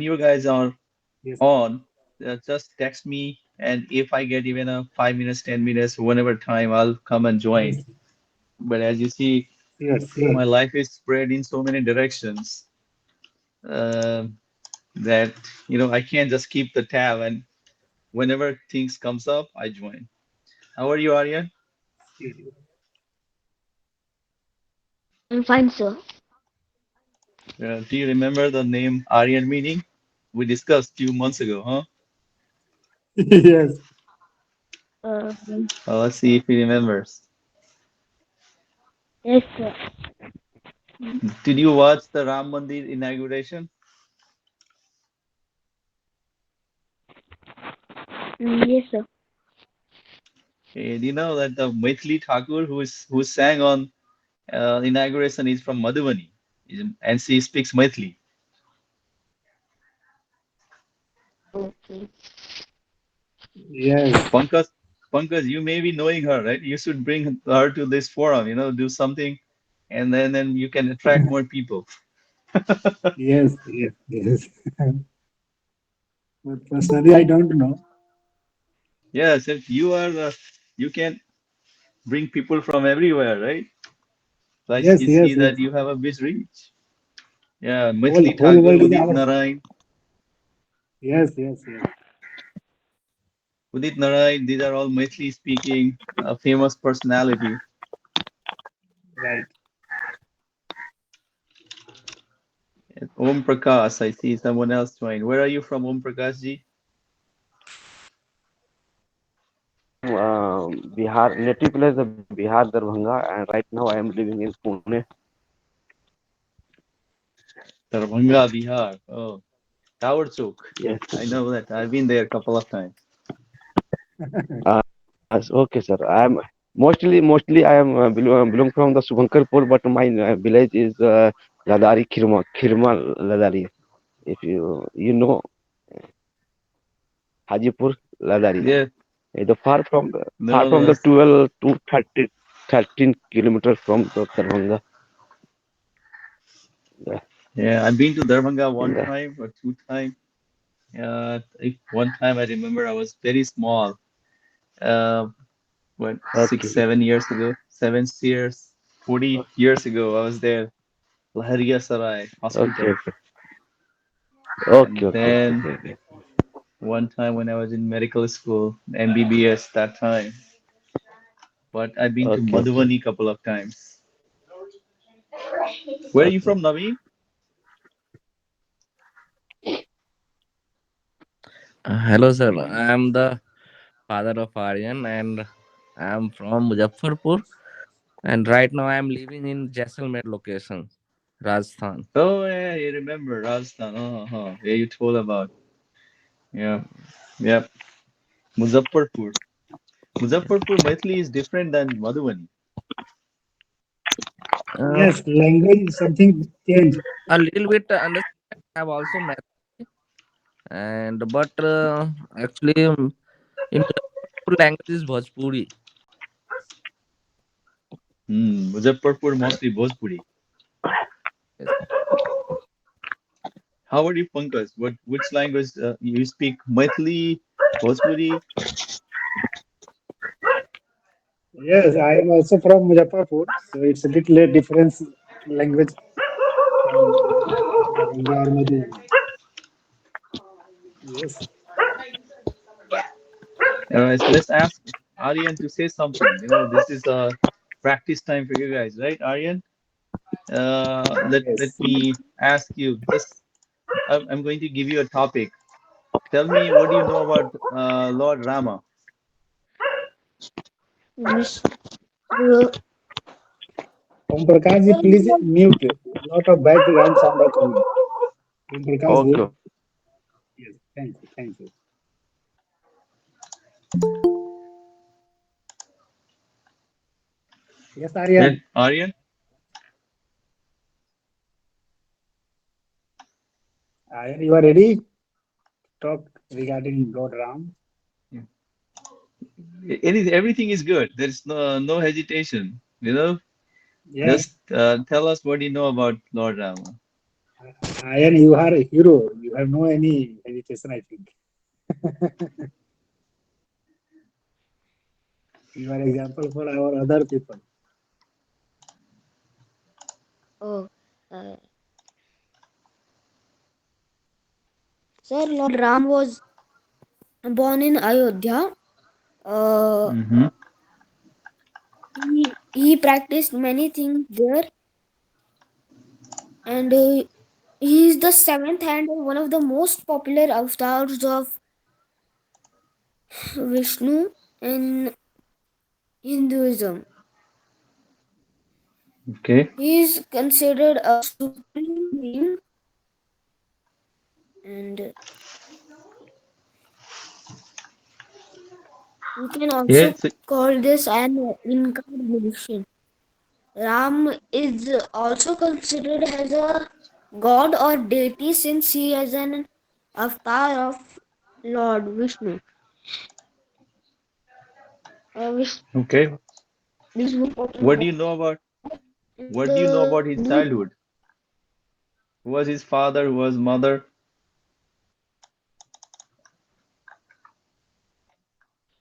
you guys are Yes. on, just text me, and if I get even a 5 minutes, 10 minutes, whenever time, I'll come and join. Yes. But as you see, Sure. Sure. my life is spread in so many directions uh, that I can't just keep the tab, and whenever things comes up, I join. How are you, Aryan? Sure. I'm fine, sir. Do you remember the name Aryan meaning? We discussed 2 months ago, huh? Yes. Uh, Let's see if he remembers. yes, sir. Did you watch the Ram Mandir inauguration? Yes, sir. Do you know that the Maithili Thakur who sang on inauguration is from Madhubani, and she speaks Maithili. Okay. Yes. Pankaj, Pankaj, you may be knowing her, right? You should bring her to this forum, do something, and then you can attract more people. Yes. Yes. Yes. But personally, I don't know. Yes, if you can bring people from everywhere, right? So Yes. I see Yes. that Yes. you have a big reach. Yeah, Whole Maithili whole Thakur, world is Udit our. Narayan, Yes. Yes. Yes. Udit Narayan, these are all Maithili speaking, famous personality. Right. And Om Prakash, I see someone else joined. Where are you from, Om Prakash ji? I am from Bihar, native place of Bihar, Darbhanga, and right now I am living in Pune. Darbhanga, Bihar. Oh, Tower Chowk. Yes. I know that. I've been there a couple of times. Okay, sir. I am mostly I am belong from the Subhankarpur, but my village is Ladari Khirma Ladari. If you know Hajipur Ladari, Yeah, the far no, from no. the 12 to 30, 13 kilometers from the Darbhanga. Yeah, Yeah, I've been to Darbhanga one and time or two times. One time I remember I was very small. Uh, what, six, okay, 7 years ago? 7 years, 40 years ago, I was there. Lahariya Sarai okay, Hospital. okay, okay, And okay, okay, then okay, okay. one time when I was in medical school, MBBS that time. But I've been to Okay, okay. Madhuvani couple of times. Where are you Okay. from, Naveen? Hello, sir. I am the father of Aryan and I am from Muzaffarpur. And right now I am living in Jaisalmer location, Rajasthan. Oh yeah, you remember Rajasthan. Yeah, you told about. Yeah, yeah. Muzaffarpur. Muzaffarpur Maithili is different than Madhuvani. Uh, Yes. Language something change. a little bit understand. I have also met and but actually in Muzaffarpur language is Bhojpuri. Muzaffarpur mostly Bhojpuri. Yes. How about you, Pankaj? Which language you speak? Maithili, Bhojpuri? Yes. I am also from Muzaffarpur, so it's a little difference language from Darbhanga or Madhubani. Yes. All right, so let's ask Aryan to say something. This is a practice time for you guys, right, Aryan? Let Yes. me ask you. Just I'm going to give you a topic. Tell me, what do you know about Lord Rama? Yes. Uh, Om Prakash ji, please mute. Lot of background sound are coming. Om Prakash ji. Okay. Yes. Thank you. Thank you. Yes, Let Aryan. Aryan. Aryan, you are ready? Talk regarding Lord Ram. Everything is good. There's no hesitation. Yes. Just tell us what you know about Lord Rama. Aryan, you are a hero. You have no any hesitation, I think. You are example for our other people. Oh, uh, sir, Lord Ram was born in Ayodhya. Uh, Mm-hmm. he practiced many things there, and he is the seventh and one of the most popular avatars of Vishnu in Hinduism. Okay. He is considered a supreme being, and you can Yeah. also call this an incarnation. Ram is also considered as a god or deity since he is an avatar of Lord Vishnu. Okay. Vishnu important What do god you know about in what do you know the about his Hindu. childhood? Who was his father? Who was mother?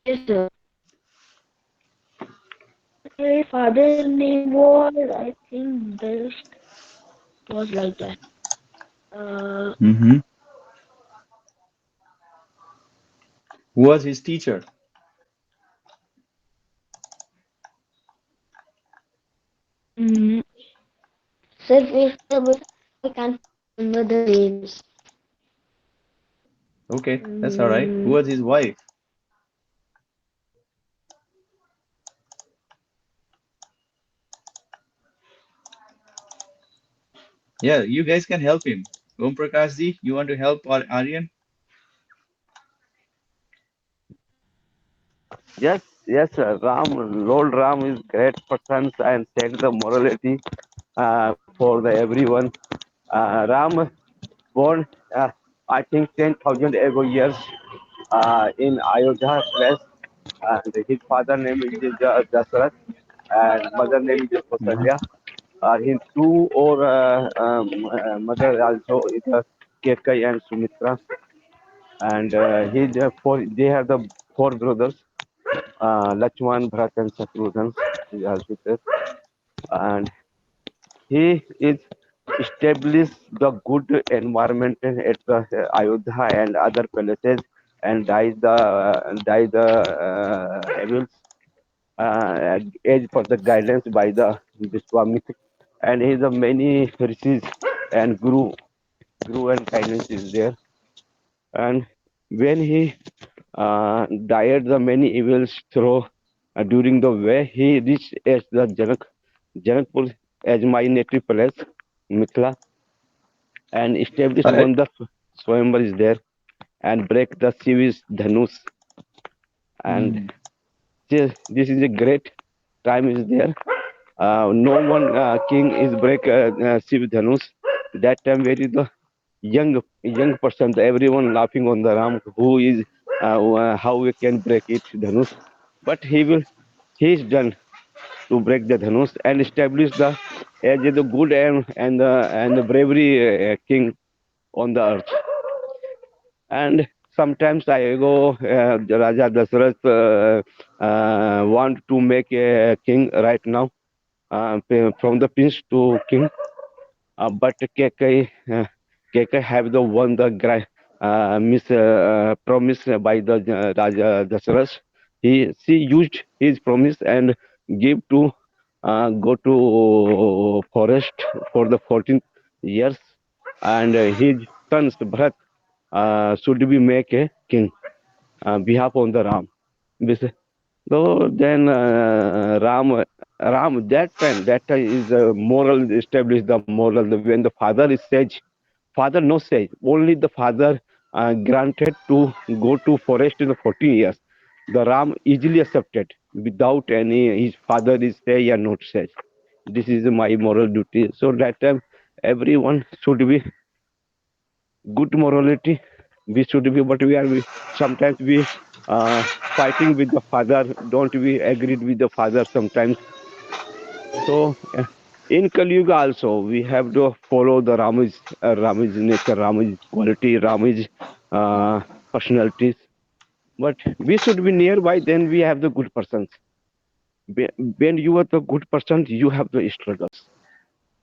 Yes, sir. His father's name was, I think, this was like that. Uh, Mm-hmm. Who was his teacher? mm, sir, but I can't remember the names. Okay, that's all right. Who Mm, was his wife? Yeah, you guys can help him. Om Prakash ji, you want to help or Aryan? Yes, yes, Lord Ram is great person and set the morality for the everyone. Ram born, I think, 10,000 ago years in Ayodhya place. And his father name is Dasarath and mother name is Mm-hmm. Kausalya. His two or mother also is Kekai and Sumitra. And they have the four brothers, Lakshman, Bharat, and Shatrughan. Is also there. And he is established the good environment at the Ayodhya and other places and die the evils as per the guidance by the Vishwamitra. And he the many rishis and guru and guidance is there. And when he died the many evils through during the way, he reached as the Janakpur as my native place, Mithila, and established All right. one the Swayamvar is there and break the Shiva's Dhanus. And Mm. this is a great time is there. No one king is break Shiv Dhanus. That time where is the young person, everyone laughing on the Ram, who is how we can break it Dhanus. But he is done to break the Dhanus and establish the as the good and the bravery king on the earth. And sometimes I go, Raja Dasarath want to make a king right now, from the prince to king, but Kekai have the won the promise by the Raja Dasarath. She used his promise and gave to go to forest for the 14 years, and his sons Bharat should be make a king behalf on the Ram. So then Ram that time is moral established the moral when the father is sage, father no sage, only the father granted to go to forest in the 14 years. The Ram easily accepted without any his father is sage or not sage. This is my moral duty. So that time everyone should be good morality. We should be, but sometimes we fighting with the father. Don't we agreed with the father sometimes? So In Kali Yuga also, we have to follow the Rama's nature, Rama's quality, Rama's uh, personalities. But we should be nearby, then we have the good persons. When you are the good person, you have the struggles.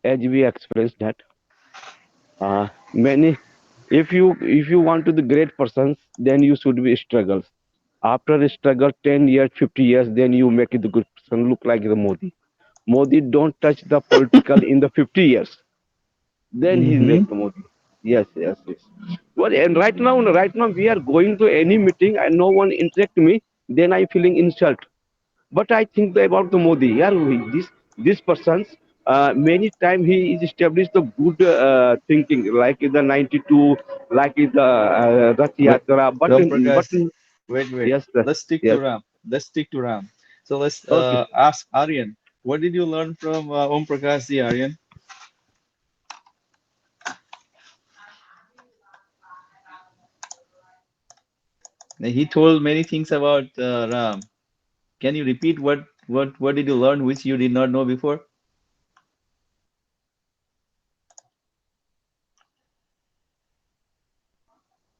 As we expressed that, many, if you want to the great persons, then you should be struggles. After a struggle, 10 years, 50 years, then you make it the good person. Look like the Modi. Modi don't touch the political in the 50 years. Then he Mm-hmm. make the Modi. Yes, yes, yes. Well, and right now we are going to any meeting and no one interact me. Then I feeling insult. But I think about the Modi. Yeah, this person's many time he is established the good thinking, like in the 92, like in the Rath Wait, Yatra. Ram But Prakash, wait. yes, sir. Let's stick to Yes. Ram. Let's stick to Ram. So let's Okay. ask Aryan. What did you learn from Om Prakash ji, Aryan? He told many things about Ram. Can you repeat what did you learn which you did not know before?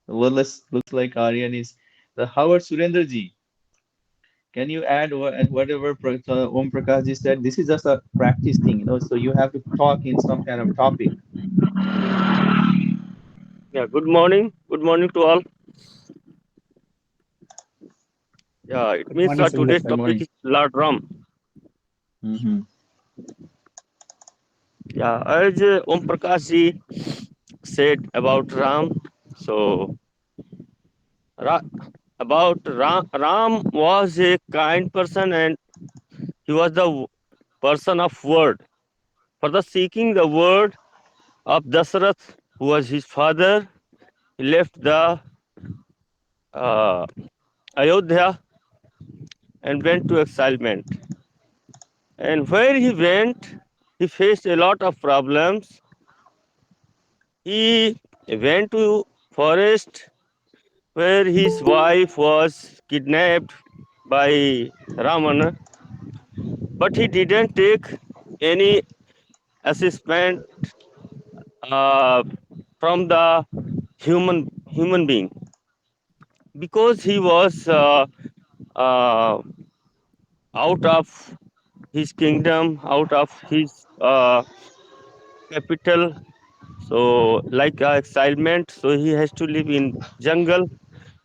Well, looks like Aryan is the Howard Surender ji. Can you add whatever Om Prakash ji said? This is just a practice thing, so you have to talk in some kind of topic. Yeah, good morning. Good morning to all. Yeah, it Good means morning, Sundar today's sir. Good topic morning. is Lord Ram. Mm-hmm. Yeah, as Om Prakash ji said about Ram. So, Ra- about Ram was a kind person and he was the person of word. For the seeking the word of Dasarath, who was his father, he left the uh, Ayodhya and went to exilement. And where he went, he faced a lot of problems. He went to forest where his wife was kidnapped by Ravana, but he didn't take any assistance uh, from the human being because he was uh, out of his kingdom, out of his capital. So, like excilement, so he has to live in jungle.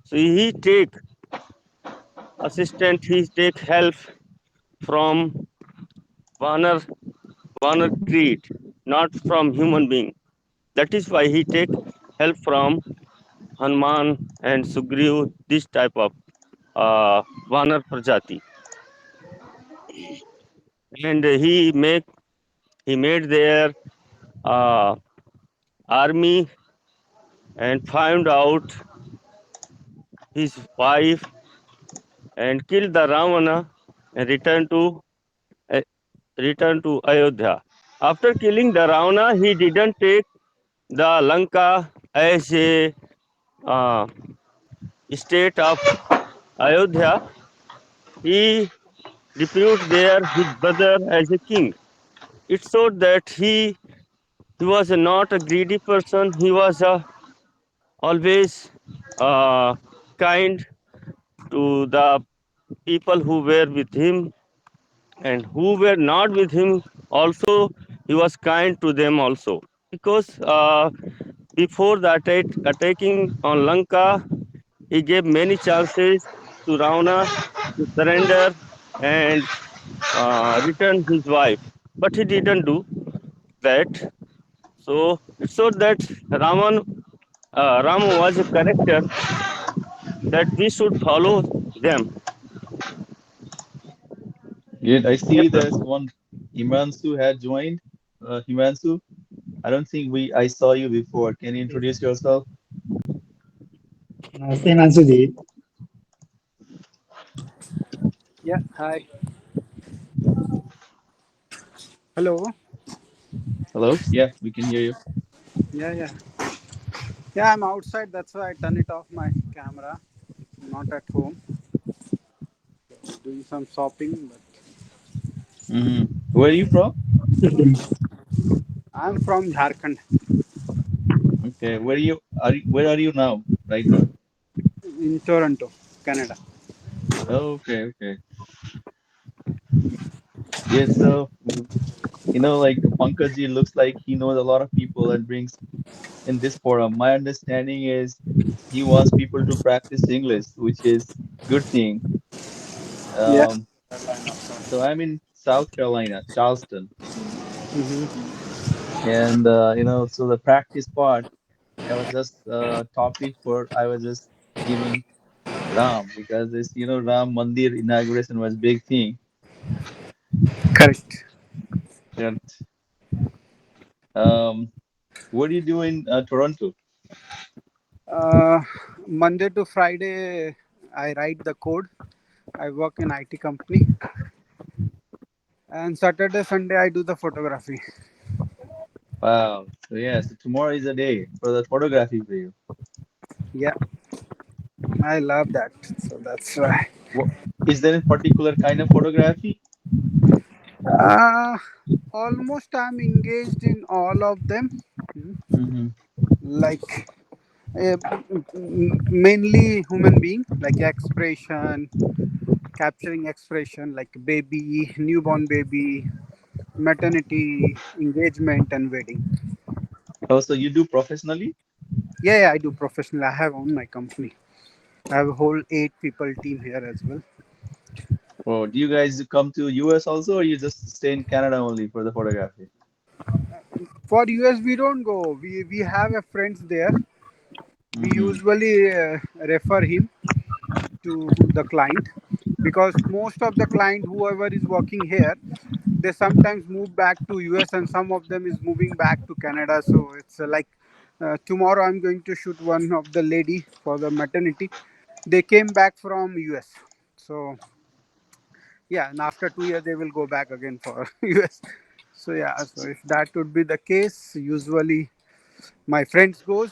So he take assistant, he take help from Warner Warner Creed, not from human being. That is why he take help from Hanuman and Sugriv, this type of Warner Prajati, and he made their uh, army and found out his wife and killed the Ravana and uh, returned to Ayodhya. After killing the Ravana, he didn't take the Lanka as a uh, state of Ayodhya. He deputed there his brother as a king. It showed that he was not a greedy person. He was always uh, kind to the people who were with him and who were not with him. Also, he was kind to them also because before the attacking on Lanka, he gave many chances to Ravana to surrender and return his wife, but he didn't do that. So it showed that Rama was a character that we should follow them. Good. I Yes, see sir. there's one Himansu had joined. Himansu, I don't think I saw you before. Can you introduce yourself? Namaste, Himanshu ji. Yeah, hi. Hello. Hello? Yeah, we can hear you. Yeah, yeah. Yeah, I'm outside. That's why I turn it off my camera. I'm not at home. Doing some shopping, but Mm-hmm. Where are you from? I'm from Jharkhand, Okay, where are you now? Right now? in Toronto, Canada. Okay, okay. Yeah, so like Pankaj looks like he knows a lot of people and brings in this forum. My understanding is he wants people to practice English, which is good thing. Yeah. Um, so I'm in South Carolina, Charleston, Hmm. and so the practice part, I was just topic for I was just giving Ram because this Ram Mandir inauguration was big thing. Correct. That what do you do in Toronto? Uh, Monday to Friday, I write the code. I work in IT company, and Saturday, Sunday, I do the photography. Wow. So yeah, so tomorrow is a day for the photography for you. Yeah, I love that. So that's why. What is there a particular kind of photography? Uh, Almost I'm engaged in all of them. Hmm. Mm-hmm. Like mainly human being, like expression, capturing expression, like baby, newborn baby, maternity, engagement, and wedding. Oh, so you do professionally? Yeah, yeah, I do professional. I have own my company. I have a whole 8 people team here as well. Or do you guys come to US also, or you just stay in Canada only for the photography? For US, we don't go. We have a friends there. We Mm-hmm. usually refer him to the client because most of the client, whoever is working here, they sometimes move back to US and some of them is moving back to Canada. So it's like tomorrow I'm going to shoot one of the lady for the maternity. They came back from US. So yeah, and after 2 years they will go back again for US. So yeah, so if that would be the case, usually my friends goes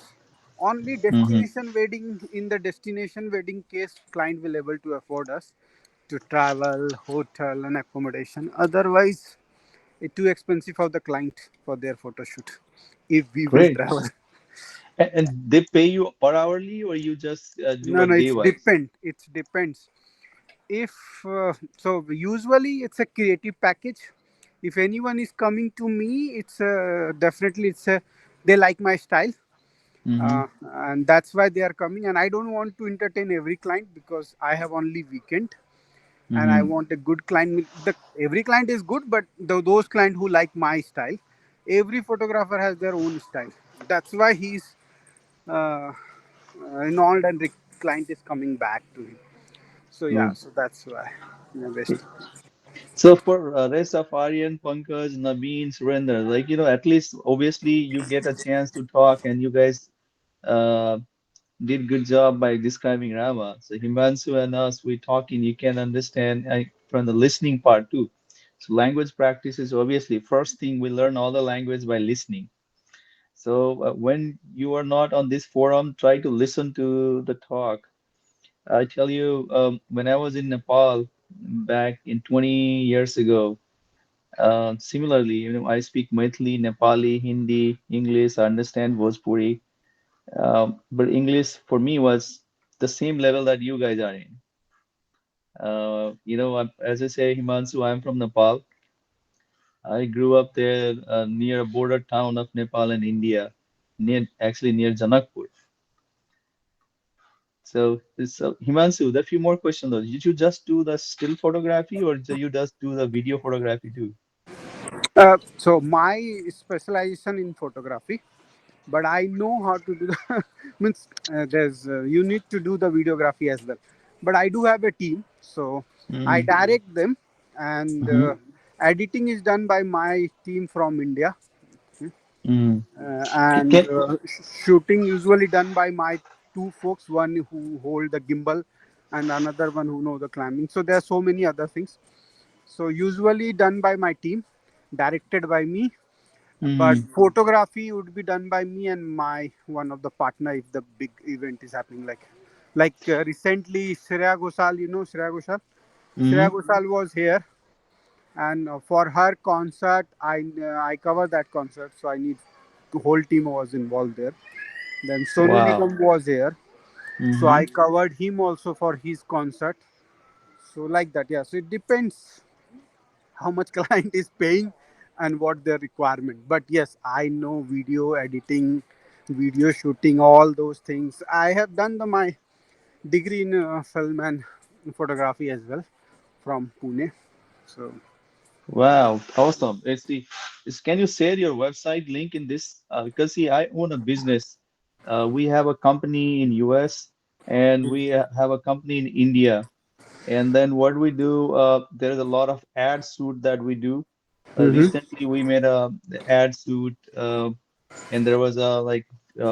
only Mm-hmm. destination wedding. In the destination wedding case, client will able to afford us to travel, hotel and accommodation. Otherwise, it's too expensive for the client for their photo shoot if we will Great. travel. And they pay you per hourly, or you just do No, a no, day it's wise? depend. It depends. If so, usually it's a creative package. If anyone is coming to me, it's definitely it's a they like my style, Mm-hmm. and that's why they are coming. And I don't want to entertain every client because I have only weekend, and I Mm-hmm. want a good client. Every client is good, but those clients who like my style, every photographer has their own style. That's why he's uh, renowned, and the client is coming back to him. So yeah, Good. so that's why. Yeah, best. So for rest of Aryan, Pankaj, Naveen, Surrender, at least obviously you get a chance to talk, and you guys uh, did good job by describing Rama. So Himansu and us, we talking, you can understand from the listening part too. So language practice is obviously first thing we learn all the language by listening. So when you are not on this forum, try to listen to the talk. I tell you, when I was in Nepal back in 20 years ago, similarly, I speak Maithili, Nepali, Hindi, English, I understand Bhojpuri. But English for me was the same level that you guys are in. As I say, Himansu, I'm from Nepal. I grew up there near a border town of Nepal and India, near Janakpur. So Himansu, there are few more questions though. Did you just do the still photography, or do you just do the video photography too? So my specialization in photography, but I know how to do the means there's you need to do the videography as well. But I do have a team, so I Mm-hmm. direct them, and Mm-hmm. editing is done by my team from India, Mm-hmm. and Can, shooting usually done by my two folks, one who hold the gimbal and another one who know the climbing. So there are so many other things. So usually done by my team, directed by me, but mm-hmm. photography would be done by me and my one of the partner if the big event is happening. Recently, Shreya Ghoshal, you know Shreya Ghoshal. Mm-hmm. Shreya Ghoshal was here, and for her concert, I cover that concert, so I need the whole team was involved there. Then Sonu Wow. Nigam was here, so Mm-hmm. I covered him also for his concert. So like that, yeah. So it depends how much client is paying and what their requirement. But yes, I know video editing, video shooting, all those things. I have done my degree in film and photography as well from Pune. So Wow, awesome. Can you share your website link in this? Because see, I own a business. We have a company in US and we have a company in India. And then what we do, there is a lot of ad shoot that we do. hmm Recently, we made a ad shoot, and there was a like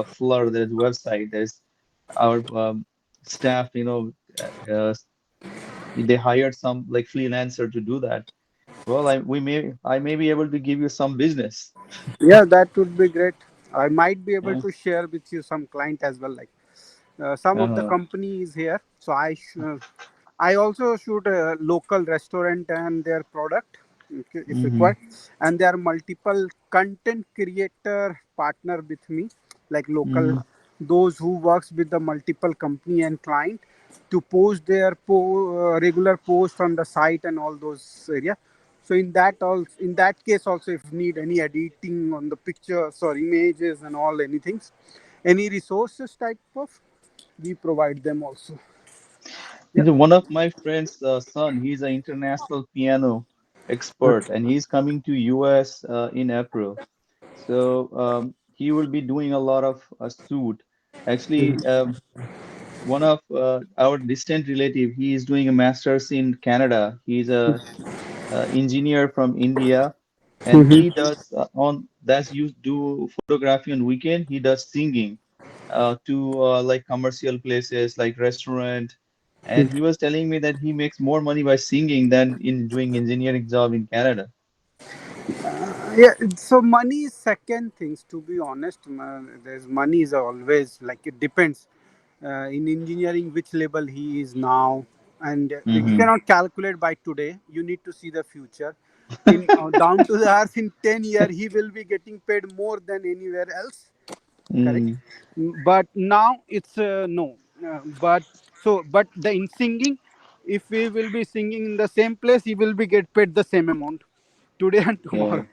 Fleur. There's a website. There's our staff. They hired some like freelancer to do that. Well, I may be able to give you some business. yeah, that would be great. I might be able Yeah. to share with you some client as well. Like some of the Uh-huh. companies here. So I also shoot a local restaurant and their product, okay, if Mm-hmm. required. And there are multiple content creator partner with me, like local, Mm-hmm. those who works with the multiple company and client to post their regular post on the site and all those area. So in that case also, if need any editing on the pictures or images and all anything, any resources type of, we provide them also. Yeah. One of my friend's son, he's an international piano expert, and he's coming to US in April. So he will be doing a lot of shoot. Actually, one of our distant relative, he is doing a master's in Canada. He's a engineer from India, and he Mhm. does on that's you do photography on weekend. He does singing to like commercial places like restaurant, and he was telling me that he makes more money by singing than in doing engineering job in Canada. Yeah, so money is second things, to be honest. There's money is always like it depends in engineering which level he is now, and you Mm-hmm. cannot calculate by today. You need to see the future. In down to the earth in 10 years, he will be getting paid more than anywhere else. Correct. Mm, But now it's no. But so but the in singing, if we will be singing in the same place, he will be get paid the same amount today and yeah. tomorrow.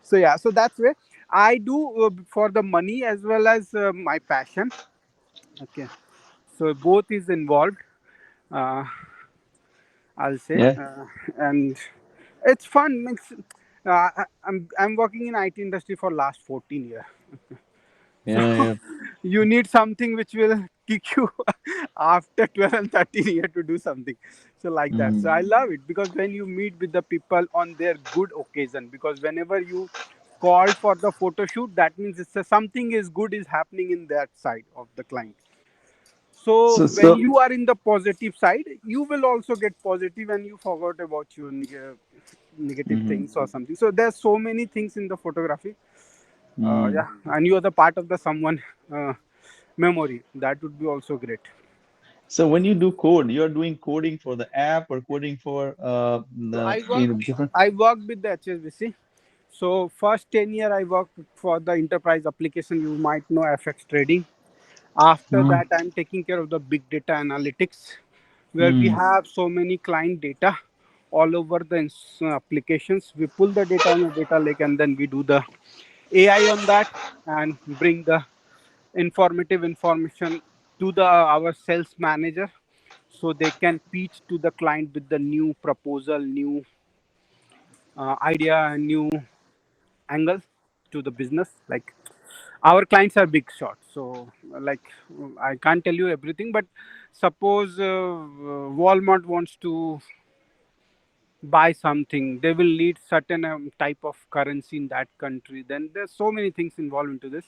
So yeah, so that's where I do for the money as well as my passion. Okay, so both is involved, uh, I'll say, Yeah. and it's fun. I'm working in IT industry for last 14 years. So Yeah. Yeah. you need something which will kick you after 12 and 13 years to do something. So like that. So Mm, I love it because when you meet with the people on their good occasion, because whenever you called for the photo shoot, that means something is good is happening in that side of the client. So so when so you are in the positive side, you will also get positive and you forgot about your negative mhm, things or something. So there's so many things in the photography. mm. Yeah, and you are the part of the someone memory. That would be also great. So when you do code, you're doing coding for the app or coding for So the different. I worked with the HSBC. So first 10 year I worked for the enterprise application. You might know FX trading. After Mm, that, I'm taking care of the big data analytics, where we mm. have so many client data all over the applications. We pull the data on the data lake and then we do the AI on that and bring the informative information to the our sales manager so they can pitch to the client with the new proposal, new idea, and new angle to the business. Like our clients are big shots, so like I can't tell you everything, but suppose Walmart wants to buy something, they will need certain type of currency in that country. Then there's so many things involved into this.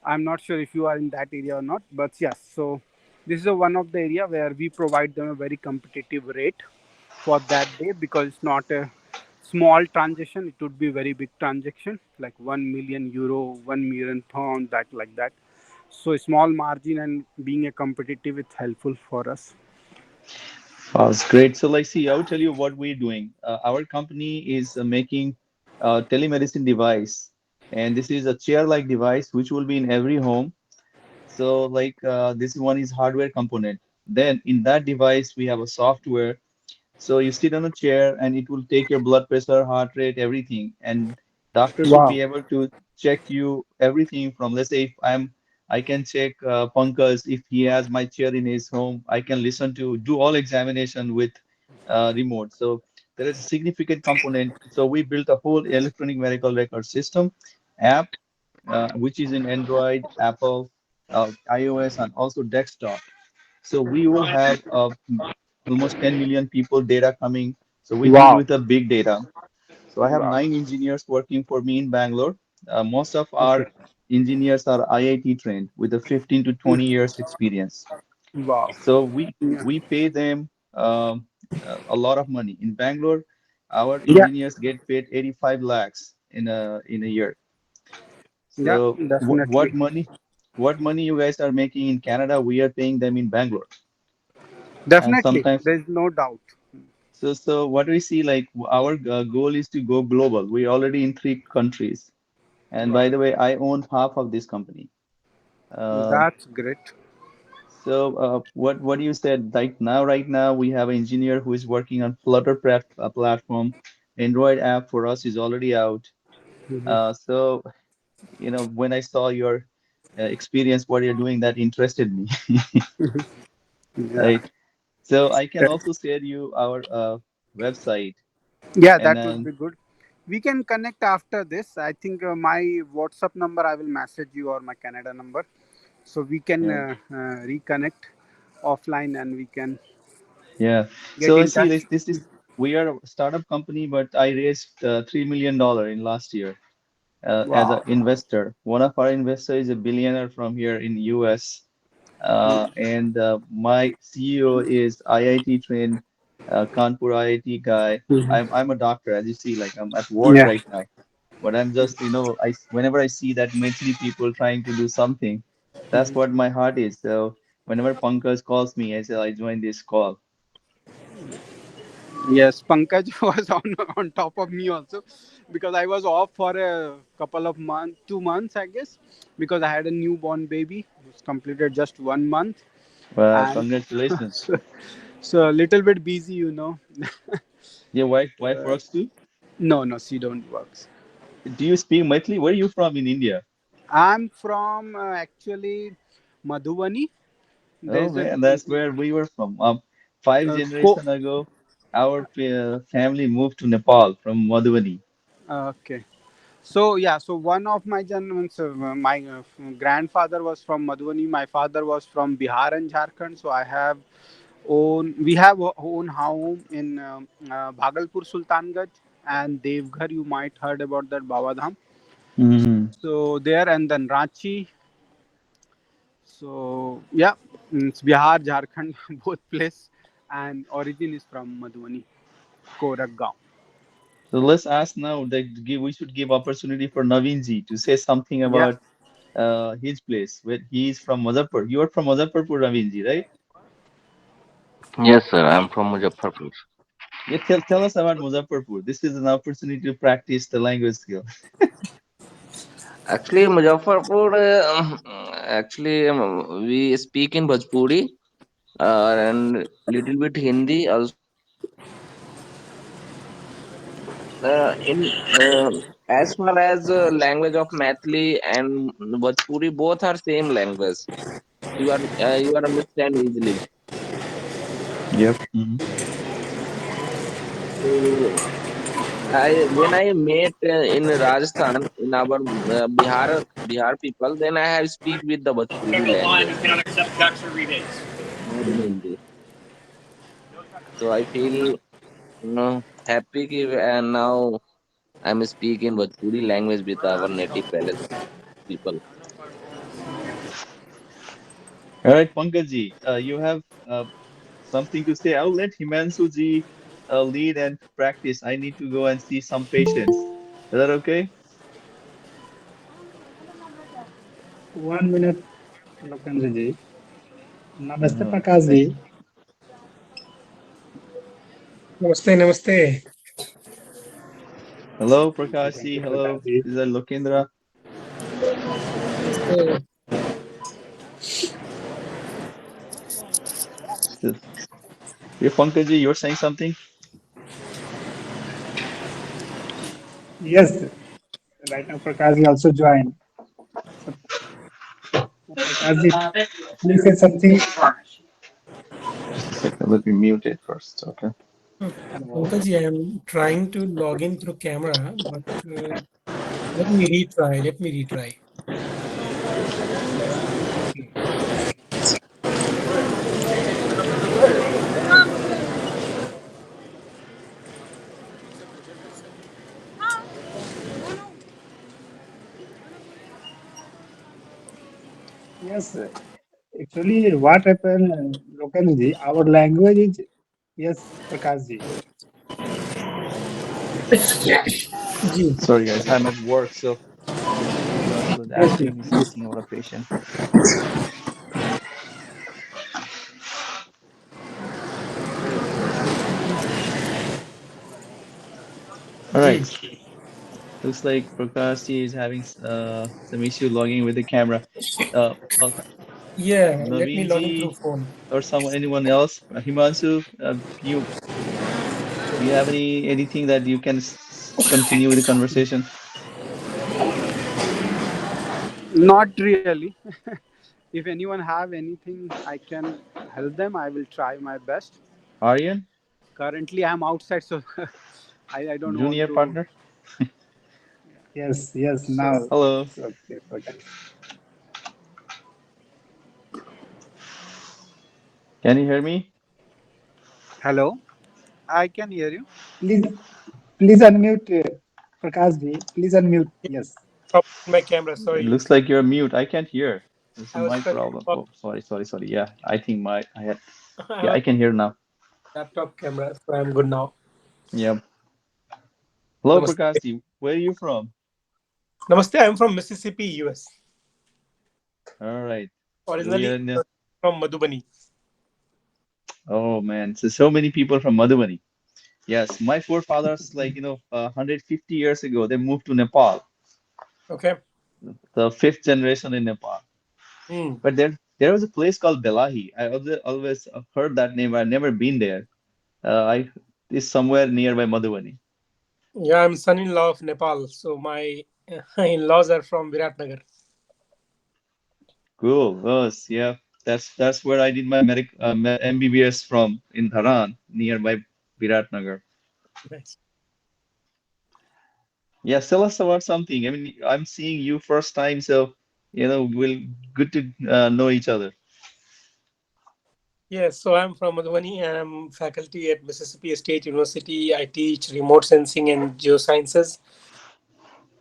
I'm not sure if you are in that area or not, but yes. So this is one of the area where we provide them a very competitive rate for that day, because it's not a small transaction. It would be very big transaction, like 1 million euro, 1 million pound, that like that. So small margin and being a competitive, it's helpful for us. That's great. So, like, see, I'll tell you what we're doing. Our company is making a telemedicine device, and this is a chair-like device which will be in every home. So, like, this one is hardware component. Then in that device, we have a software. So you sit on a chair and it will take your blood pressure, heart rate, everything. And doctors will Wow. be able to check you everything from, let's say, if I can check Pankaj if he has my chair in his home. I can listen to do all examination with remote. So there is a significant component. So we built a whole electronic medical record system app, which is in Android, Apple, iOS, and also desktop. So we will have almost 10 million people data coming. So we deal Wow. with the big data. So I have Wow. 9 engineers working for me in Bangalore. Most of Okay. our engineers are IIT trained with a 15 to 20 years experience. Wow. So we Yeah. we pay them a lot of money. In Bangalore, our Yeah. engineers get paid 85 lakhs in a year. Yeah. So Definitely. what money you guys are making in Canada, we are paying them in Bangalore. And Definitely. sometimes There's no doubt. so what we see, like our goal is to go global. We're already in 3 countries. And Wow. by the way, I own half of this company. Uh, That's great. so what you said, like right now, we have an engineer who is working on Flutter platform. Android app for us is already out. So when I saw your experience, what you're doing, that interested me, Yeah. right? So I can also share you our website, Yeah, and that would then be good. We can connect after this. I think my WhatsApp number I will message you, or my Canada number, so we can yeah. reconnect offline and we can Yeah. get So I in see touch. this is we are a startup company, but I raised $3 million in last year as an Wow. investor. One of our investors is a billionaire from here in US, and my CEO is IIT trained, Kanpur IIT guy. I'm a doctor, as you see, like I'm at work Yeah. right now, but I'm just I whenever I see that many people trying to do something, that's what my heart is. So whenever Pankaj calls me, I say I join this call. Yes, Pankaj was on top of me also, because I was off for a couple of months, 2 months, I guess, because I had a newborn baby who's completed just 1 month, and Congratulations. so, so a little bit busy, you know. Your wife works too? No, no, she don't work. Do you speak Maithili? Where are you from in India? I'm from actually Madhubani. Oh There's a man, that's where we were from. Five uh, co- generation ago, our family moved to Nepal from Madhubani. okay. So yeah, so one of my my grandfather was from Madhubani. My father was from Bihar and Jharkhand. So we have own home in Bhagalpur, Sultanganj, and Devghar. You might heard about that Baba Dham. Hmm. So there, and then Ranchi. So yeah, it's Bihar, Jharkhand, both place, and origin is from Madhubani, Korak Gaon. So let's ask now that we should give opportunity for Naveen ji to say something Yeah. about his place where he is from Muzaffarpur. You are from Muzaffarpur, Naveen ji, right? Yes, sir. I'm from Muzaffarpur. Yeah, tell us about Muzaffarpur. This is an opportunity to practice the language skill. Actually, Muzaffarpur, we speak in Bhojpuri and little bit Hindi also. In as far as language of Maithili and Bhojpuri, both are same language. You are understand easily. Yep. Hmm. So I when I met in Rajasthan in our Bihar people, then I have speak with the Bhojpuri language, not in Hindi. So I feel happy ki, and now I'm speaking Bhojpuri language with our native palace people. All right, Pankaj ji, you have something to say. I'll let Himanshu ji lead and practice. I need to go and see some patients. Is that okay? 1 minute, Lokenji ji. Namaste, Uh, Prakash I, ji. Namaste, namaste. Hello, Thank you, Prakashji. Hello, Prakashji. this is Lokendra. Namaste. So, yeah, Pankajji, you're saying something? Yes, right now Prakashji also joined. So, Prakashji, please say something. Just a second, let me mute it first. Okay. Pankaj, I am trying to log in through camera, but let me retry. Let me retry. Okay. Yes, actually, what happened, Lokanji, our language is, yes, Prakashji. Ji. Sorry, guys, I'm at work, so Yes, yes, asking me please. something about a patient. All right. Ji. Looks like Prakashji is having some issue logging with the camera. Well, Yeah, let me Naveen log in through ji phone. or anyone else? Himanshu, you have anything that you can continue with the conversation? Not really. If anyone have anything I can help them, I will try my best. Aryan, Currently, I'm outside, so I don't want junior to. partner. Yes, yes, So, now Hello, it's okay, Prakash. can you hear me? hello, I can hear you. Please, please unmute, Prakashji. Please unmute. Yeah, Yes. stop my camera. It Sorry, looks like you're mute. I can't hear. It's a I was mic trying to problem. stop. Oh, sorry. Yeah, I think I had. I Yeah, was I can hear now. laptop camera, so I'm good now. Yep. Hello, Namaste. Prakashji. Where are you from? Namaste. I'm from Mississippi, US. All right. So we are Originally in. from Madhubani. Oh man, so many people from Madhubani. Yes, my forefathers, like 150 years ago, they moved to Nepal, Okay. the fifth generation in Nepal. Hmm. But there was a place called Belahi. I always heard that name. I've never been there. I It's somewhere nearby Madhubani. Yeah, I'm son-in-law of Nepal, so my in-laws are from Viratnagar. Cool. Yes, yeah. That's where I did my MBBS from in Dharan, nearby Viratnagar. Nice. Yeah, tell us about something. I mean, I'm seeing you first time, so we'll good to know each other. Yes, so I'm from Madhubani and I'm faculty at Mississippi State University. I teach remote sensing and geosciences,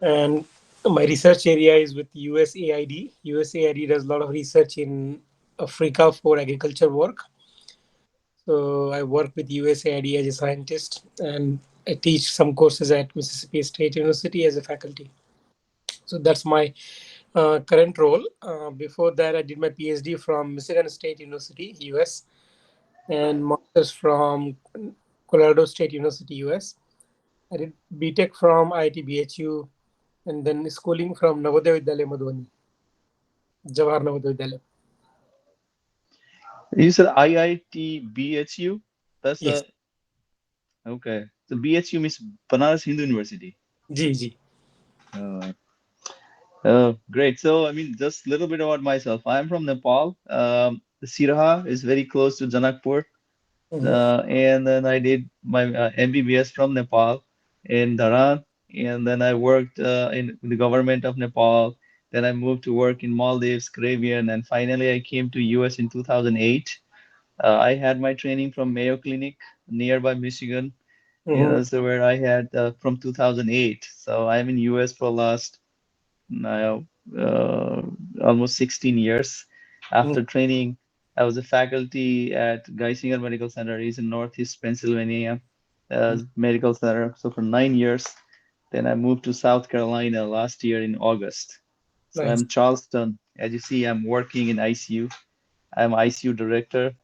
and my research area is with USAID. USAID does a lot of research in Africa for agriculture work. So I work with USAID as a scientist, and I teach some courses at Mississippi State University as a faculty. So that's my current role. Before that, I did my PhD from Michigan State University, US, and master's from Colorado State University, US. I did BTech from IIT BHU, and then schooling from Navodaya Vidyalaya Madhubani, Jawahar Navodaya Vidyalaya. You said IIT BHU? That's Yes, a okay. So BHU means Banaras Hindu University. G. Uh, Great. So, I mean, just a little bit about myself. I'm from Nepal. Sirha is very close to Janakpur. Mhm. And then I did my MBBS from Nepal in Dharan. And then I worked in the government of Nepal. Then I moved to work in Maldives, Caribbean, and finally I came to US in 2008. I had my training from Mayo Clinic nearby Michigan. Mhm. So where I had from 2008. So I'm in US for last now almost 16 years. Mhm. After training, I was a faculty at Geisinger Medical Center. It's in Northeast Pennsylvania Medical Center. So for 9 years, then I moved to South Carolina last year in August. So Nice. I'm Charleston. As you see, I'm working in ICU. I'm ICU director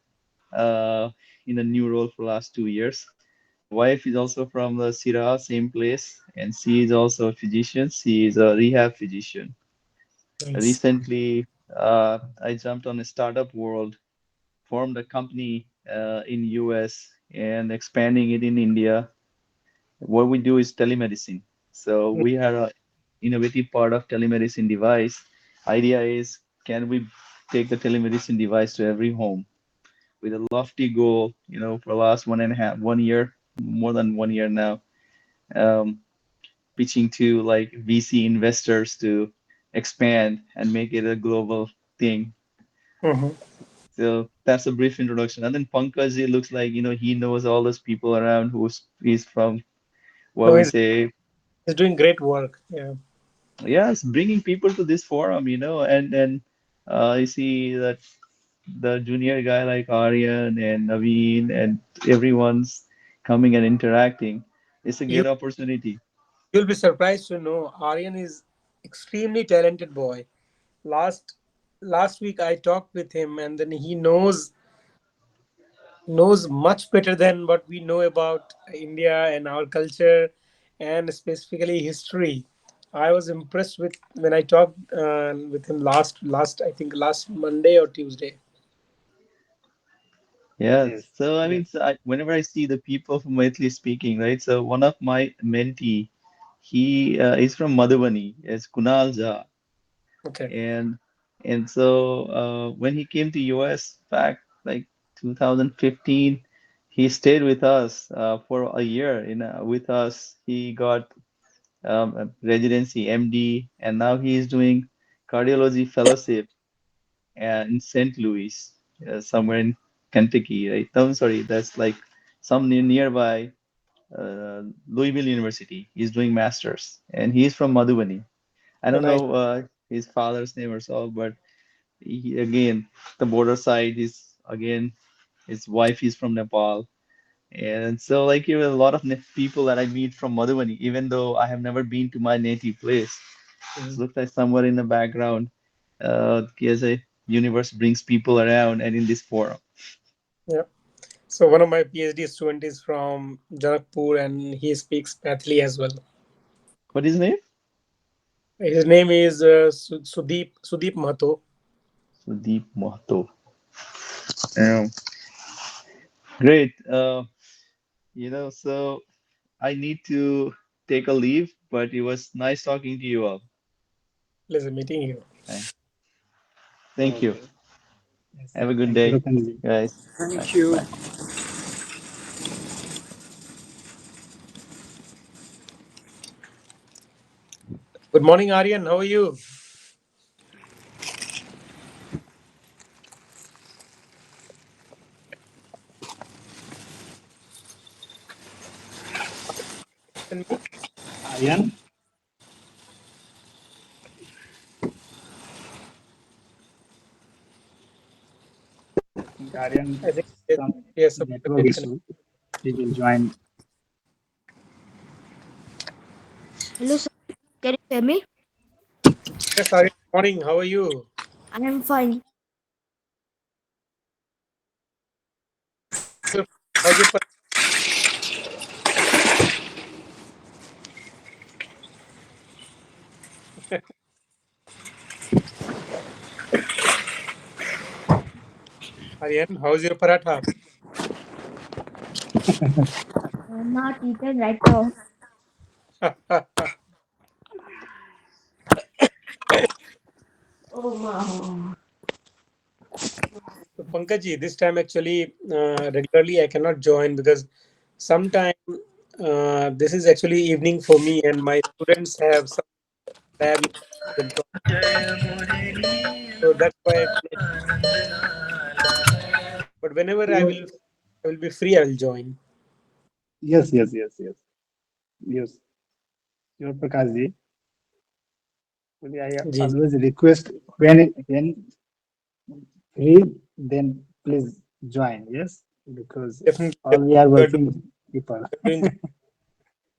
uh, in a new role for last 2 years. wife is also from the Sira, same place, and she is also a physician. She is a rehab physician. Nice. Recently, I jumped on a startup world, formed a company in US and expanding it in India. What we do is telemedicine. So Mm. we are a innovative part of telemedicine device. Idea is, can we take the telemedicine device to every home with a lofty goal, for the last 1.5 1 year, more than 1 year now, um, pitching to like VC investors to expand and make it a global thing. Mhm. So that's a brief introduction. And then Pankaj, it looks like, he knows all those people around he's from, what No, we he's, say, he's doing great work. Yeah. yes, bringing people to this forum, and you see that the junior guy like Aryan and Naveen and everyone's coming and interacting. It's a You great opportunity. you'll be surprised to know Aryan is extremely talented boy. Last last week I talked with him, and then he knows much better than what we know about India and our culture, and specifically history. I was impressed with when I talked with him last I think last Monday or Tuesday. Yes. Yes, So I yes. mean, whenever I see the people from Maithili speaking, right? So one of my mentee, he is from Madhubani, is Kunal Jha, Okay, and when he came to US back like 2015, he stayed with us for a year. With us, he got a residency, MD, and now he is doing cardiology fellowship in St. Louis, somewhere in Kentucky, right? I'm sorry, that's like some nearby Louisville University. He's doing masters, and he's from Madhubani. I don't nice. know his father's name or so, but again, the border side is again his wife is from Nepal, and so like a lot of people that I meet from Madhubani, even though I have never been to my native place. It Mhm. looks like somewhere in the background, KSA universe brings people around and in this forum. Yeah. So one of my PhD student is from Janakpur, and he speaks Mathili as well. What is his name? His name is Sudeep Mahato. Sudeep Mahto. Um, Great. So I need to take a leave, but it was nice talking to you all. Pleasure meeting you. Okay. Thank you. Okay. Yes. Have a good Thank you, day, Ratanji. guys. Bye. Thank you. Bye. Good morning, Aryan. How are you? And me? Aryan, I think Aryan I think has yes, some yes, some network disconnect. issue. He will join. Hello, sir. Can you hear me? Yes, Aryan. Morning. How are you? I am fine. Your- How's your Aryan? How's your paratha? I am not eaten right now. Oh, wow. So, Pankaj, this time actually regularly I cannot join because sometime this is actually evening for me, and my students have some lab. So that's why I cannot. But whenever You, I will be free. I will join. yes, yes, yes, yes, yes. Your Prakash ji. Actually, I Ji, ji. always request when free, then please join. Yes, because Definitely, all we are definitely. working people. You're doing,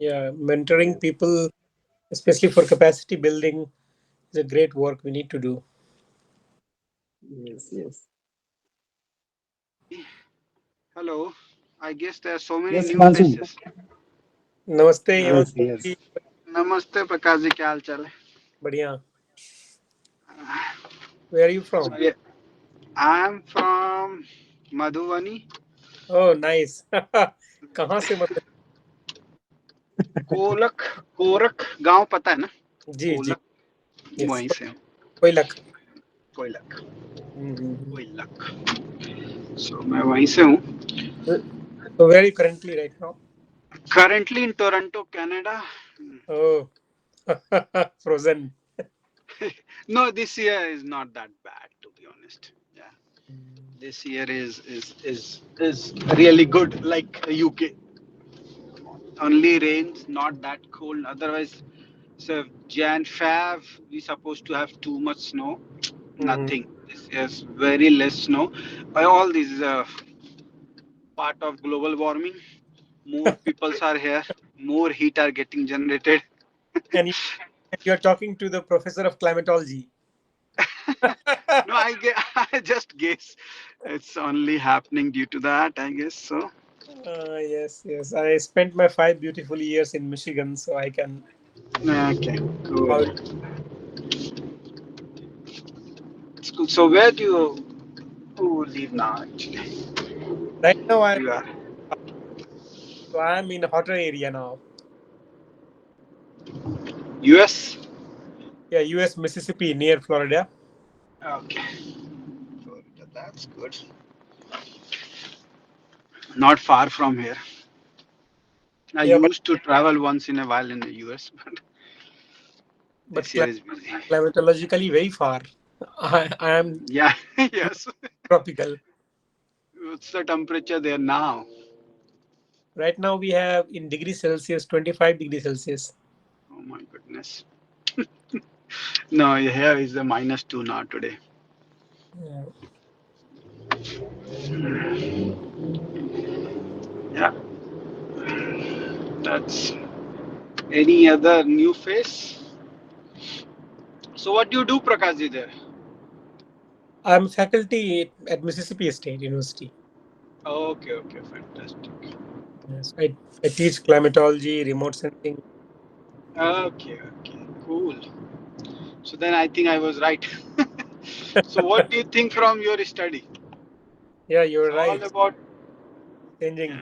yeah, mentoring Yes, people, especially for capacity building, is a great work we need to do. yes, yes. Hello. I guess there are so many Yes, new Himanshu. faces. नमस्ते Yes, Himanshu yes. जी Namaste, Prakash ji. क्या हाल चाल है? बढ़िया where are you from So, yeah, I am from Madhubani, oh nice कहाँ से मतलब कोरक गांव पता है ना? जी जी कोलक yes वहीं से हूँ. कोई लक कोयलक. So मैं वहीं से हूँ. so where are you currently right now Currently in Toronto, Canada. oh frozen No, this year is not that bad, to be honest. Yeah, this year is really good, like UK. Only rains, not that cold. Otherwise, so Jan Fab, we supposed to have too much snow. Nothing. This year's very less snow. All this is a part of global warming. More peoples are here. More heat are getting generated. and you're talking to the professor of climatology No, I just guess it's only happening due to that. I guess so. yes I spent my 5 beautiful years in Michigan so I can Okay, cool. It's cool. So where do you live now? Actually, right now you are I'm in a hotter area now US. yeah US Mississippi near Florida Okay, Florida, that's good. Not far from here. I yeah used to travel once in a while in the US, but but this year is busy. climatologically very far. I am Yeah, yes. tropical. What's the temperature there now? Right now we have in degrees Celsius 25 degrees Celsius. Oh my goodness. No, here is the -2 now today. Yeah. Yeah, that's any other new face. So what do you do, Prakashji, there? I'm faculty at Mississippi State University. Okay, okay, fantastic. Yes, I teach climatology, remote sensing. Okay, okay, cool. So then I think I was right. So what do you think from your study? Yeah, It's you're all right. about, Changing.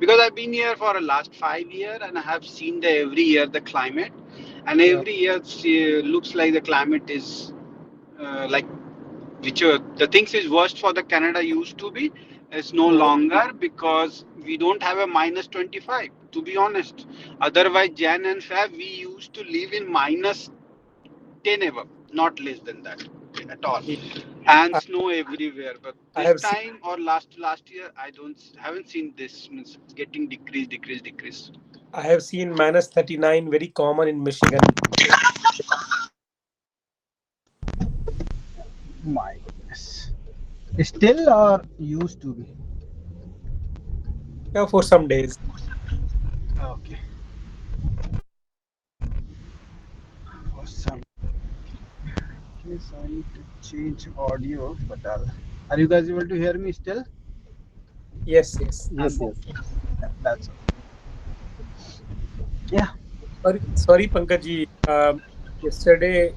because I've been here for the last 5 years and I have seen the every year the climate, and Yeah. every year looks like the climate is like which the things is worst for the Canada used to be. It's no Mhm. longer because we don't have a -25, to be honest. Otherwise, Jan and Feb we used to live in -10 ever, not less than that at all, and I, snow everywhere. But I this have seen time or last year, I don't haven't seen this. Means getting decrease. -39 very common in Michigan. My goodness. Still or used to be? Yeah, for some days. Okay. Awesome. Yes, I need to change audio, but are you guys able to hear me still? Yes, yes. Yes, yes. That's all. Yeah. Sorry, Pankaj ji. Yesterday,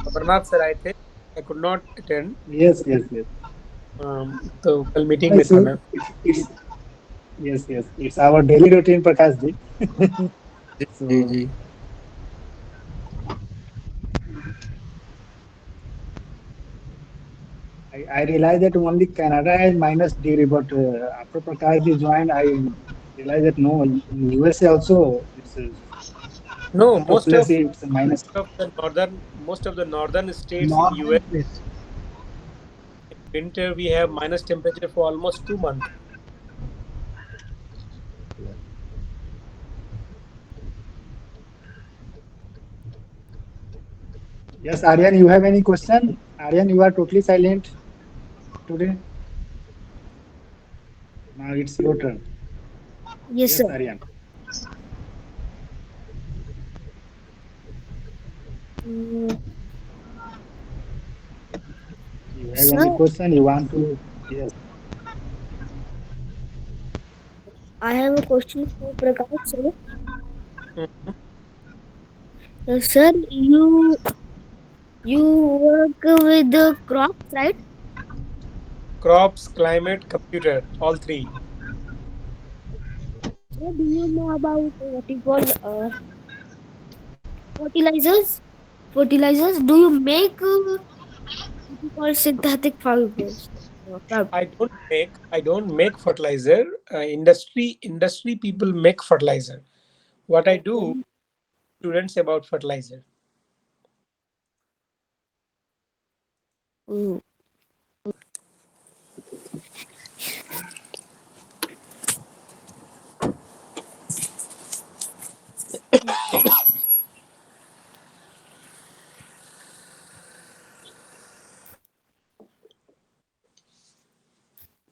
Amarnath sir आए थे. I could not attend. Yes, yes, yes. तो कल meeting No, में था मैं. it's yes, yes. It's our daily routine, Prakash ji. Ji So ji I realized that only Canada has -degree, but after Prakash ji joined, I realized that no, in USA also it's a No, lot of places it's a minus. most of the northern states in Northern US place. winter we have minus temperature for almost 2 months. Yes, Aryan, you have any question? Aryan, you are totally silent today. Now it's your turn. Yes, Yes, sir. Aryan. Mm, You have any Sir, question you want to? Yes. I have a question for Prakash, sir. Mhm. Sir, you work with the crops, right? Crops, climate, computer, all three. Sir, do you know about what you call fertilizers? Fertilizers? Do you make what you call synthetic fibers? I don't make fertilizer. Industry people make fertilizer. What I do, Okay. students about fertilizer. Mm.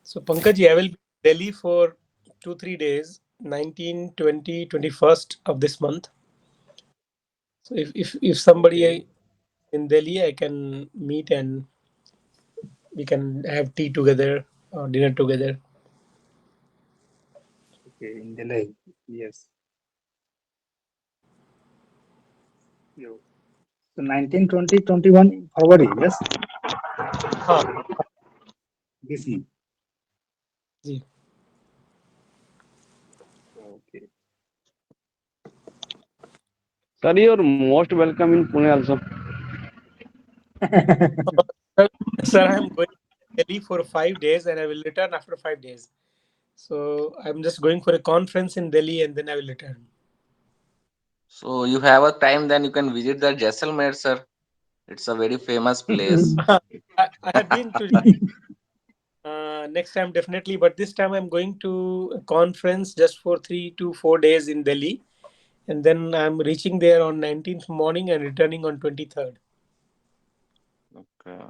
So Pankaj, I will be in Delhi for 2 3 days, 19, 20, 21st of this month. So if somebody Okay. in Delhi, I can meet and we can have tea together or dinner together. Okay. In Delhi. Yes. You. So 19, 20, 21 February. Yes. Ah, This month. ji. Okay. Sir, you're most welcome in Pune also. Sir, sir, I am going to Delhi for 5 days and I will return after 5 days. So I'm just going for a conference in Delhi and then I will return. So you have a time, then you can visit the Jaisalmer, sir. It's a very famous place. I have been to next time definitely, but this time I'm going to a conference just for 3 to 4 days in Delhi, and then I'm reaching there on 19th morning and returning on 23rd. Okay.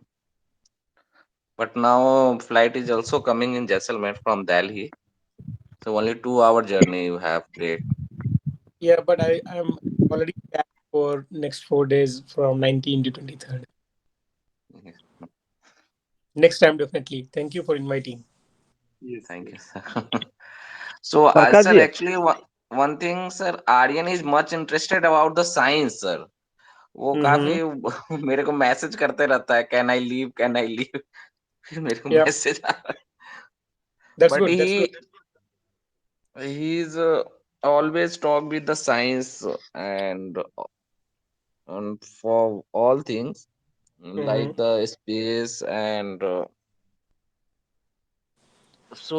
But now flight is also coming in Jaisalmer from Delhi. So only 2 hour journey you have. Great. Yeah, but I'm already back for next 4 days from 19 to 23rd. Yes. Next time definitely. Thank you for inviting. Yes. Thank you, Yes. sir. So, Prakash sir, ji, actually, one thing, sir, Aryan is much interested about the science, sir. वो काफी Mm-hmm. मेरे को message करते रहता है, can I leave फिर मेरे को Yeah, मैसेज आ रहा है that's but good. That's good. he is always talk with the science and for all things Mm-hmm. like the space and so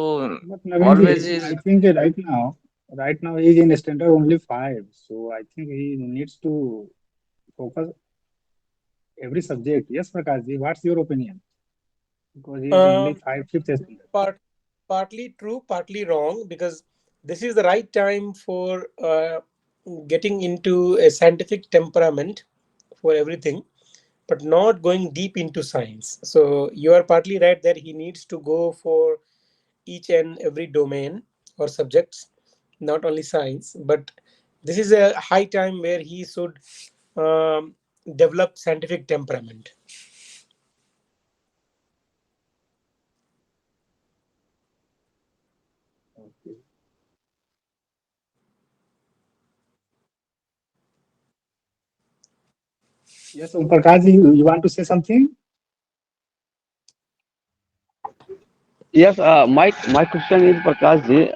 But always Naveenji, is I think right now he's in standard only five. So I think he needs to focus every subject. Yes, Prakashji, what's your opinion? Because he is only Um, five, fifth standard. part partly true, partly wrong, because this is the right time for getting into a scientific temperament for everything, but not going deep into science. So you are partly right that he needs to go for each and every domain or subjects, not only science, but this is a high time where he should um, develop scientific temperament. Okay. Yes, Om Prakashji, you want to say something? yes. My question is Prakash ji,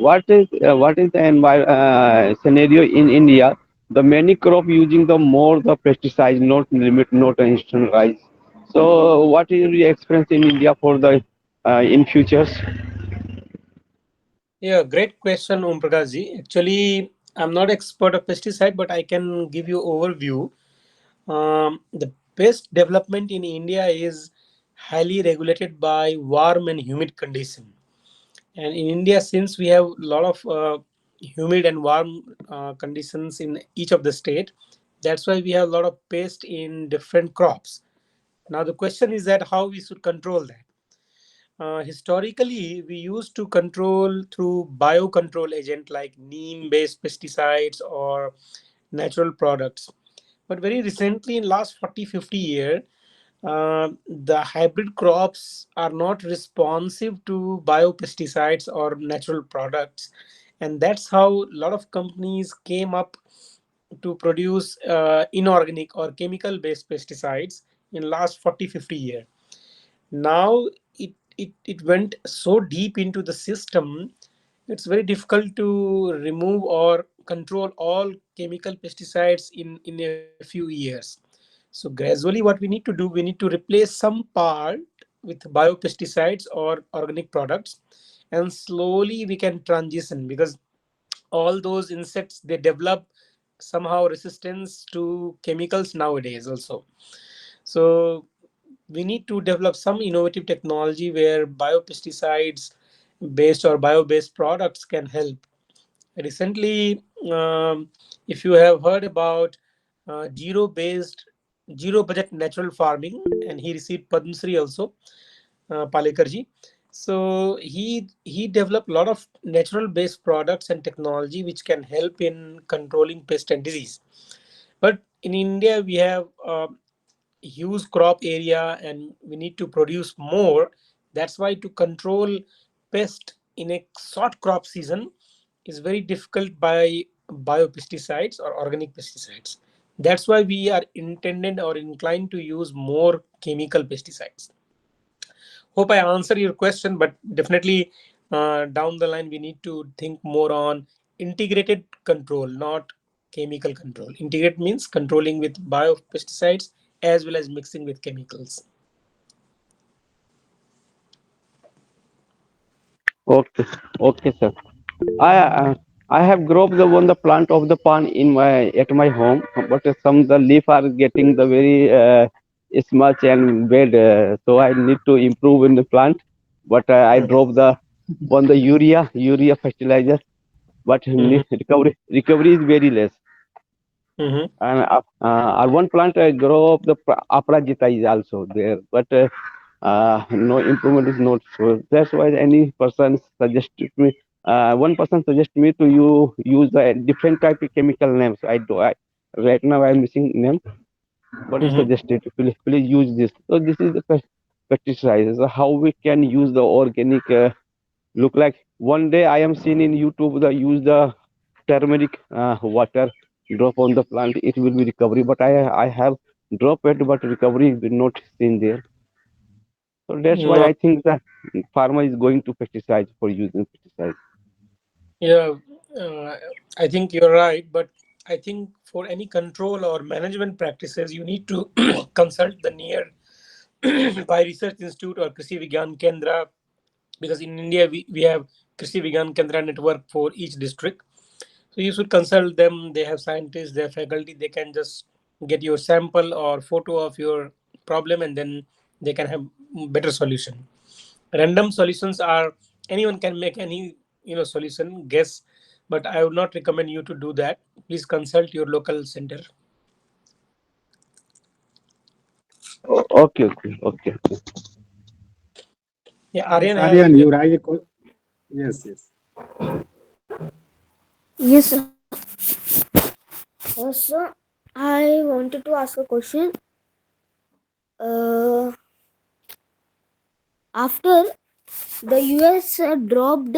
what is the scenario in India? The many crop using the more the pesticide, not limit, not instant rise. So what is your experience in India for the in futures? Yeah, great question, Om Prakash ji. Actually, I'm not expert of pesticide, but I can give you overview. The pest development in India is highly regulated by warm and humid condition. And in India, since we have a lot of humid and warm conditions in each of the state, that's why we have a lot of pest in different crops. Now the question is that how we should control that. Historically, we used to control through biocontrol agent like neem-based pesticides or natural products. But very recently, in last 40 50 years, the hybrid crops are not responsive to biopesticides or natural products, and that's how a lot of companies came up to produce inorganic or chemical based pesticides in last 40-50 years. Now it went so deep into the system, it's very difficult to remove or control all chemical pesticides in a few years. So gradually what we need to do, we need to replace some part with biopesticides or organic products, and slowly we can transition, because all those insects, they develop somehow resistance to chemicals nowadays also. So we need to develop some innovative technology where biopesticides based or bio-based products can help. Recently, if you have heard about zero budget natural farming, and he received Padma Shri also, Palekarji. So he developed a lot of natural based products and technology which can help in controlling pest and disease. But in India, we have huge crop area and we need to produce more. That's why to control pest in a short crop season is very difficult by biopesticides or organic pesticides. That's why we are intended or inclined to use more chemical pesticides. Hope I answered your question, but definitely down the line we need to think more on integrated control, not chemical control. Integrate means controlling with biopesticides as well as mixing with chemicals. Okay, okay, sir. I have grown the plant of the pan in my at my home, but some the leaf are getting the very smudge and bad, so I need to improve in the plant. But I Mhm. drop the on the urea fertilizer, but Mhm. recovery is very less. Mhm. And one plant grow up the aprajita is also there, but no improvement is not sure. That's why any person suggested me. One person suggested me to use a different type of chemical names. Right now I'm missing name, but he Mhm. suggested please use this. So this is the pesticide. So how we can use the organic? Look like one day I am seen in YouTube the use the turmeric water drop on the plant. It will be recovery, but I have drop it, but recovery is not seen there. So that's why No, I think that farmer is going to pesticides for using pesticides. yeah, uh, I think you're right, but I think for any control or management practices, you need to consult the near by research institute or Krishi Vigyan Kendra, because in India we have Krishi Vigyan Kendra network for each district. So you should consult them. They have scientists, they have faculty. They can just get your sample or photo of your problem, and then they can have better solution. Random solutions are, anyone can make any solution guess, but I would not recommend you to do that. Please consult your local center. Okay, okay, okay. Yeah, Yes, Aryan has Aryan, you raise a yes, yes. Yes, sir. Also, I wanted to ask a question. Uh, After the US dropped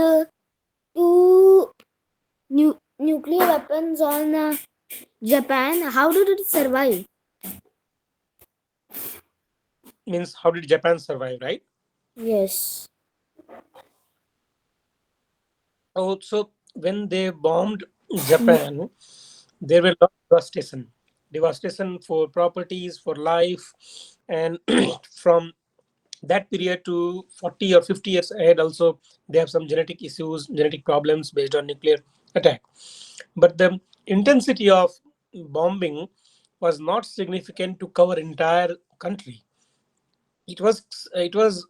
two nuclear weapons on Japan, how did it survive? means how did Japan survive, right? Yes. Also, when they bombed Japan, there were a lot of devastation for properties, for life, and from that period to 40 or 50 years ahead also, they have some genetic issues, genetic problems based on nuclear attack. But the intensity of bombing was not significant to cover entire country. It was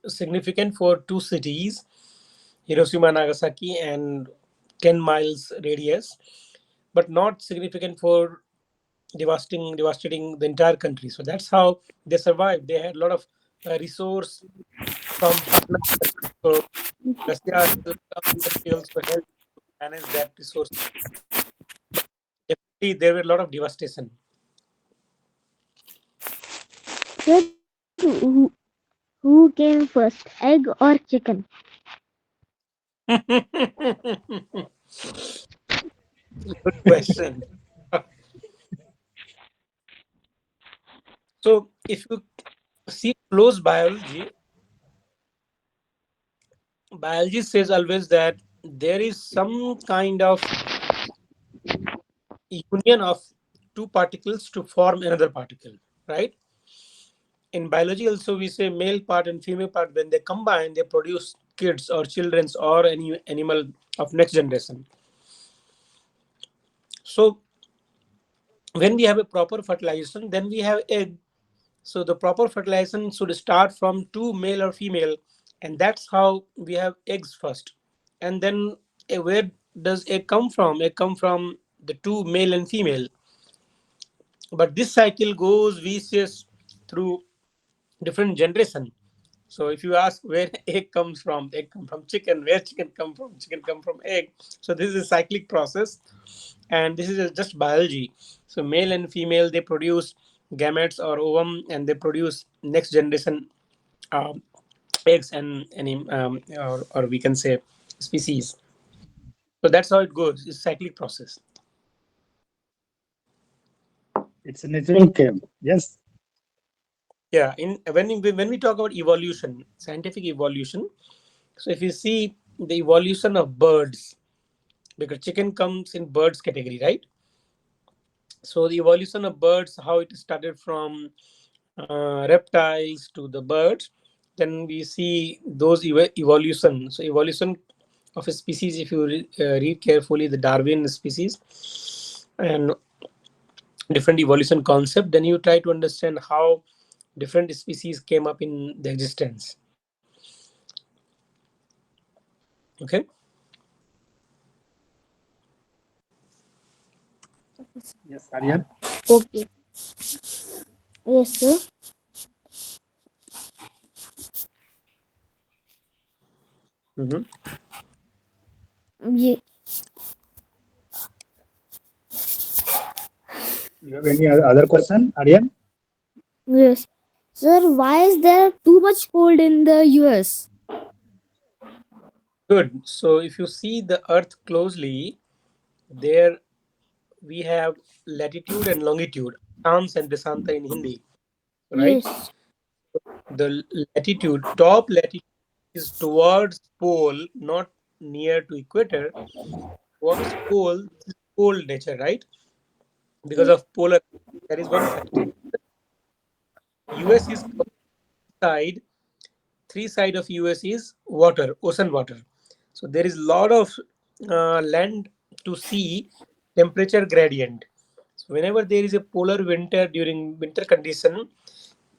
significant for two cities, Hiroshima and Nagasaki, and 10 miles radius, but not significant for devastating the entire country. So that's how they survived. They had a lot of resource from partner countries. So Russia country also helped to manage that resource. But definitely there were a lot of devastation. Sir, who came first, egg or chicken? Good question. So, if you see close biology, biology says always that there is some kind of union of two particles to form another particle, right? In biology, also we say male part and female part, when they combine, they produce kids or childrens or any animal of next generation. So, when we have a proper fertilization, then we have egg. So the proper fertilization should start from two male or female, and that's how we have eggs first. And then where does egg come from? Egg come from the two male and female. But this cycle goes vicious through different generation. So if you ask where egg come from chicken. Where chicken come from? Chicken come from egg. So this is a cyclic process, and this is just biology. So male and female, they produce gametes or ovum, and they produce next generation um, eggs and any or we can say species. So that's how it goes. It's cyclic process. It's a natural cave. Yes. Yeah. In when we talk about evolution, scientific evolution. So if you see the evolution of birds, because chicken comes in birds category, right? So the evolution of birds, how it started from reptiles to the birds, then we see those evolution. So evolution of a species, if you read carefully the Darwin species and different evolution concept, then you try to understand how different species came up in the existence. Okay. Yes, Aryan. Okay. Yes, sir. Mm-hmm. Ye- You have any other question, Aryan? Yes. Sir, why is there too much cold in the US? Good. So if you see the Earth closely, there we have latitude and longitude, Shams and Desanta in Hindi, right? Yes. The latitude, top latitude is towards pole, not near to equator. Towards pole, this is cold nature, right? Because of polar, that is one side. US is side, three side of US is water, ocean water. So there is lot of land to see temperature gradient. So whenever there is a polar winter during winter condition,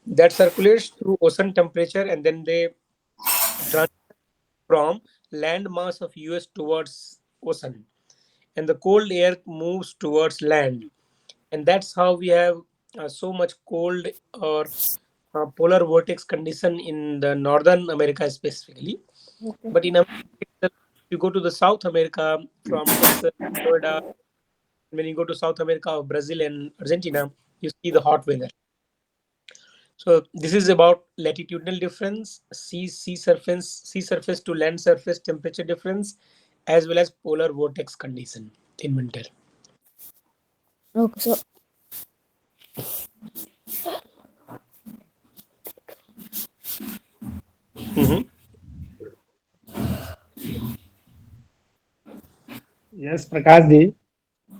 that circulates through ocean temperature, and then they transit from land mass of US towards ocean, and the cold air moves towards land, and that's how we have so much cold or polar vortex condition in the northern America specifically. Okay. But in America, you go to the South America from Texas, Florida, when you go to South America, Brazil and Argentina, you see the hot weather. So this is about latitudinal difference, sea surface to land surface temperature difference, as well as polar vortex condition in winter. Okay. So Mm-hmm. Yes, Prakash ji.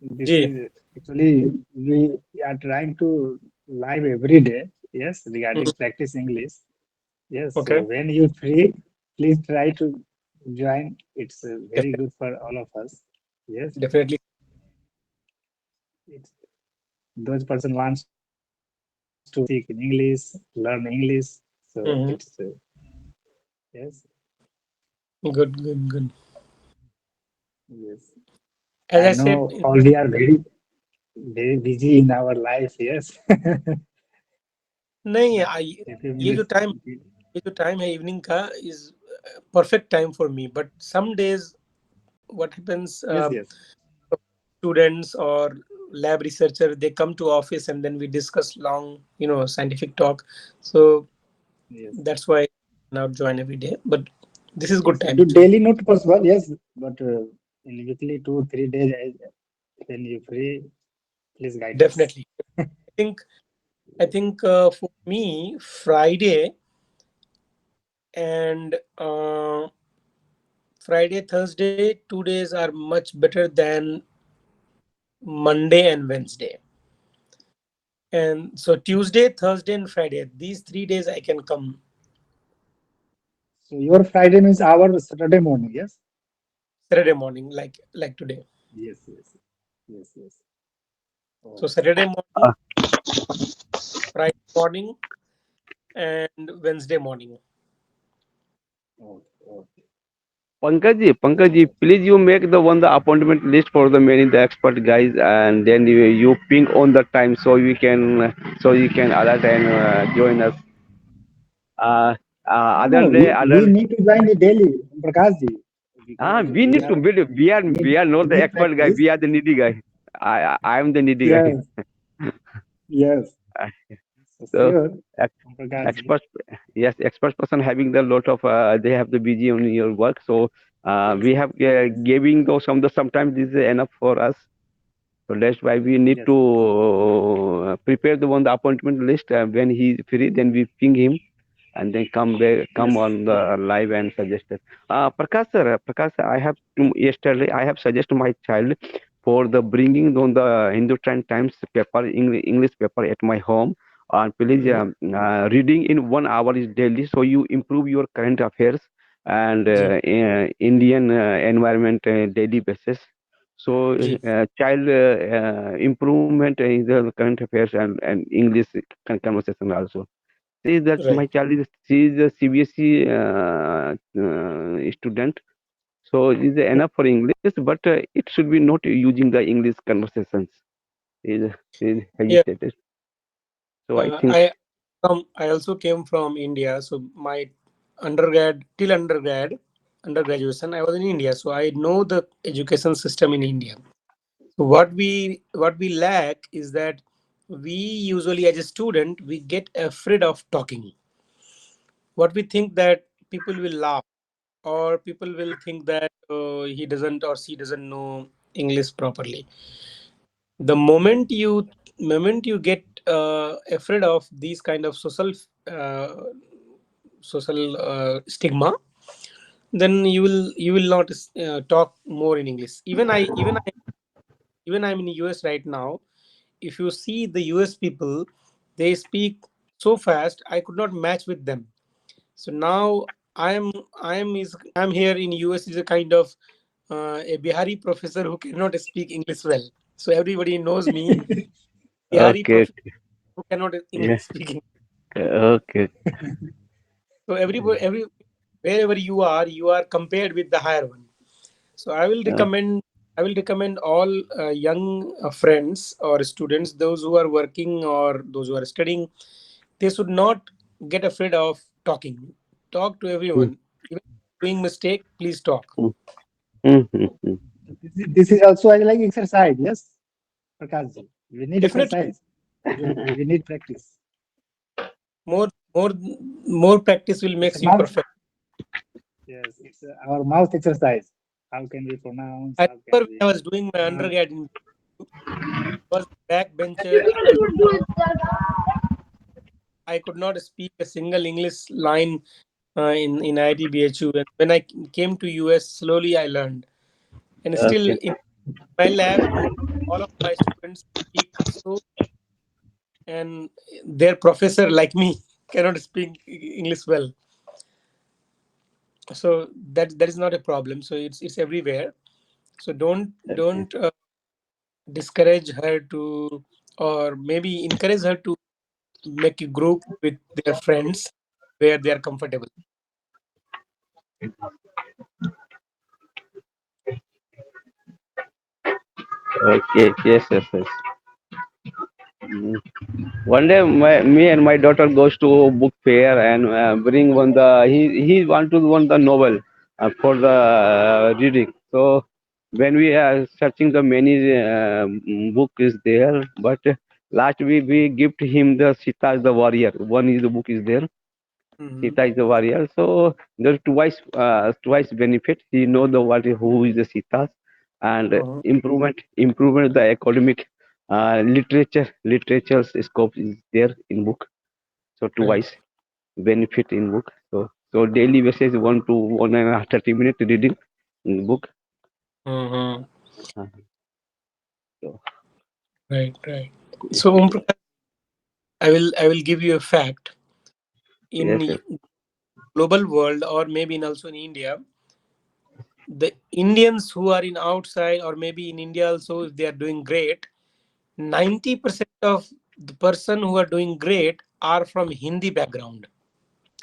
This Ji. is actually we are trying to live every day. Yes, regarding Mhm. practice English. Yes, so Okay. when you free, please try to join. It's very Definitely. good for all of us. Yes, Definitely. it's, those person wants to speak in English, learn English. So Mm-hmm. it's yes, Good. Good. Good. yes. As I I said, know all we are very busy in our life. Yes, नहीं but I a few ये जो minutes. Time ये जो time है evening का is perfect time for me. But some days what happens, Yes, yes. students or lab researcher, they come to office and then we discuss long, scientific talk. So Yes. That's why I not join every day. But this is good Yes. time Do actually. daily not possible, yes, but in weekly 2 3 days when you free, please guide us. Definitely. I think for me, Friday and Friday, Thursday, 2 days are much better than Monday and Wednesday. And so Tuesday, Thursday, and Friday, these 3 days I can come. So your Friday means our Saturday morning, yes? Saturday morning, like today. Yes, yes, yes, yes. So Oh, Saturday Uh, morning, Friday morning, and Wednesday morning. okay, okay. Pankaj ji, please you make the appointment list for the many the expert guys, and then you ping on the time so you can alert and join us. Uh, No, no, other day, we need to join the daily, Prakash ji, because we need to build. We are we not the need expert guy. practice. We are the needy guy. I am the needy guy. Yes, yes. So So sure, ex- Prakash ji. experts, yes, expert person having the lot of they have the busy on your work. So we have Yes, giving those sometimes this is enough for us. So that's why we need yes, to prepare the appointment list. When he's free, then we ping him and then come yes, on the live and suggest it. Prakash sir, yesterday I have suggested my child for the bringing on the Hindustan Times paper, English paper at my home. And please, Mhm. reading in 1 hour is daily, so you improve your current affairs and Ji, Indian environment daily basis. So, ji. child improvement in the current affairs and English conversation also. See that my Right. child is she is a CBSE student, so it is enough for English, but it should be not using the English conversations. Is Yeah. hesitated. So I think I also came from India. So my undergraduation, I was in India. So I know the education system in India. So what we lack is that we usually, as a student, we get afraid of talking. What we think that people will laugh, or people will think that he doesn't or she doesn't know English properly. The moment you get afraid of these kind of uh, social stigma, then you will not talk more in English. Even I'm in US right now. If you see the US people, they speak so fast, I could not match with them. So now I'm here in US is a kind of a Bihari professor who cannot speak English well. So everybody knows me, Bihari okay, professor who cannot yeah, English speaking. okay, So every wherever you are compared with the higher one. So uh, I will recommend all young friends or students, those who are working or those who are studying, they should not get afraid of talking. Talk to mm, everyone. Even doing mistake, please talk. mm, mm. this is also I like exercise. Yes, Prakash ji. We need Definitely exercise. We need practice. more more more practice will It's a makes you mouth. perfect. Yes, it's our mouth exercise. How can we pronounce? I How can remember when I we was doing my pronounce? undergrad I was backbencher. I could not speak a single English line in IIT BHU. And when I came to US, slowly I learned. And still Okay, in my lab, all of my students speak so, and their professor, like me, cannot speak English well. So that is not a problem. So it's everywhere. So don't discourage her to, or maybe encourage her to make a group with their friends where they are comfortable. okay, yes, yes, yes. Mm. One day, me and my daughter goes to book fair and bring he want to want the novel for the reading. So when we are searching the many book is there, but last we gift him the Sita the Warrior. One is the book is there. Mhm. Sita is a warrior. So there's twice benefit. He know the what who is the Sitas, and Mhm. improvement the academic literature's scope is there in book. So Right. twice benefit in book. So daily basis 1 to 1.5 30 minutes reading in book. Mhm. Uh, so Right. Right. So Om Prakash, I will give you a fact. In yes, yes, global world, or maybe in also in India, the Indians who are in outside, or maybe in India also, if they are doing great, 90% of the person who are doing great are from Hindi background,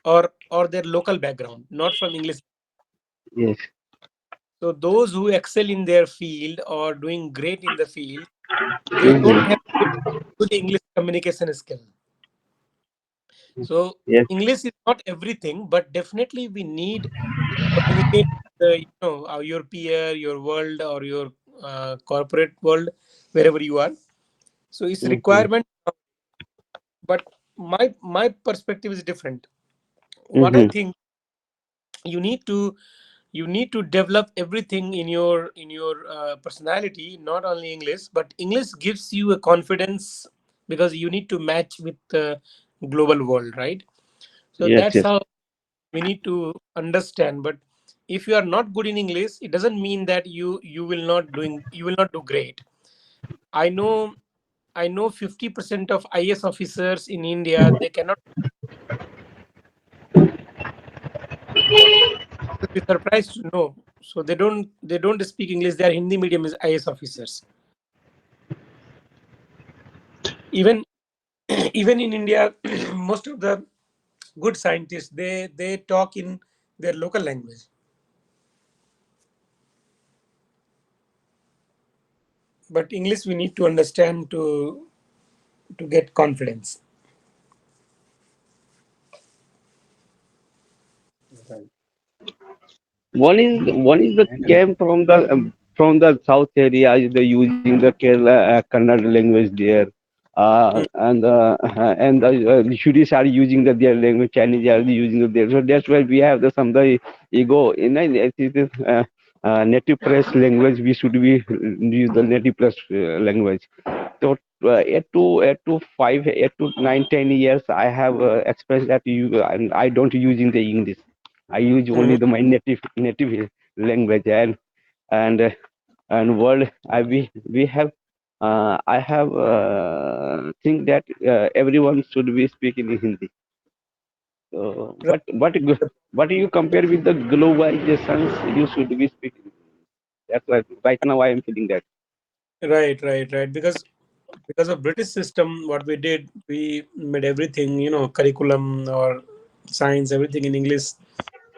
or their local background, not from English. yes. So those who excel in their field or doing great in the field, they don't Hmm. have good English communication skill. So Yes, English is not everything, but definitely we need to communicate with your peer, your world, or your corporate world, wherever you are. So it's hmm, requirement, but my perspective is different. What I hmm, think, you need to you need to develop everything in your personality, not only English, but English gives you a confidence, because you need to match with the global world, right? So yes, that's yes. how we need to understand. But if you are not good in English, it doesn't mean that you will not do great. I know i know 50% of IS officers in India, they cannot be surprised to know. So they don't speak English. They are Hindi medium is IS officers. Even even in India, most of the good scientists, they talk in their local language. But English we need to understand to get confidence. Right. One is the And came from the south area. Is the using the Kerala Kannada language there, Mm. and the Shuddhis are using their language. Chinese are using their. So that's why we have the ego. It is native plus language. We should be use the native plus language. So 8 to 9, 10 years, I have expressed that and I don't using the English. I use only Mhm. my native language and uh, and word. We have I have think that everyone should be speaking in Hindi. So, Right, but you compare with the globalizations, you should be speaking. That's why right now I am feeling that. right. Because of British system, what we did, we made everything, curriculum or science, everything in English.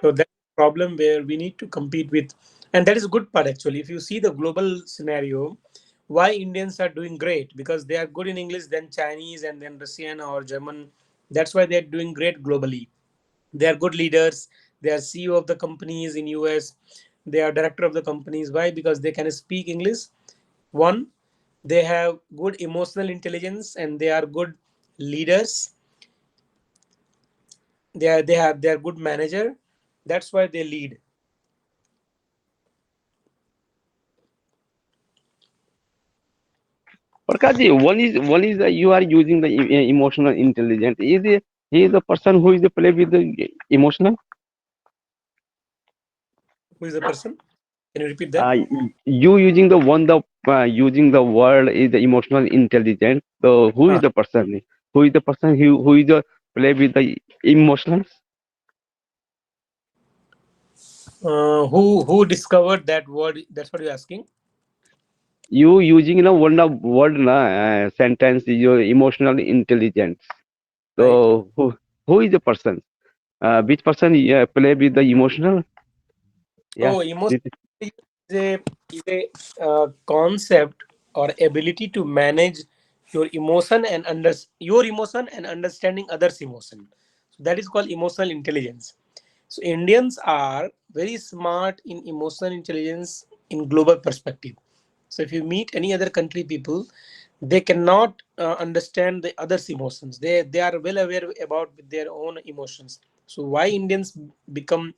So that's the problem where we need to compete with, and that is a good part actually. If you see the global scenario, why Indians are doing great, because they are good in English, then Chinese, and then Russian or German. That's why they're doing great globally. They are good leaders. They are CEO of the companies in US. They are director of the companies. Why? Because they can speak English. One, they have good emotional intelligence, and they are good leaders. They are good manager. That's why they lead. Prakash, one is you are using the emotional intelligence. He is the person who is the play with the emotional. Who is the person? Can you repeat that? You using using the word is the emotional intelligence. So who is Ah, the person? Who is the person who is the play with the emotions? who discovered that word? That's what you're asking. You using word na sentence is your emotional intelligence. Right. So who is the person? Which person play with the emotional? Yeah. Oh, emotion This, is a concept or ability to manage your emotion and understanding others' emotion. So that is called emotional intelligence. So Indians are very smart in emotional intelligence in global perspective. So if you meet any other country people, they cannot understand the others' emotions. They are well aware about their own emotions. So why Indians become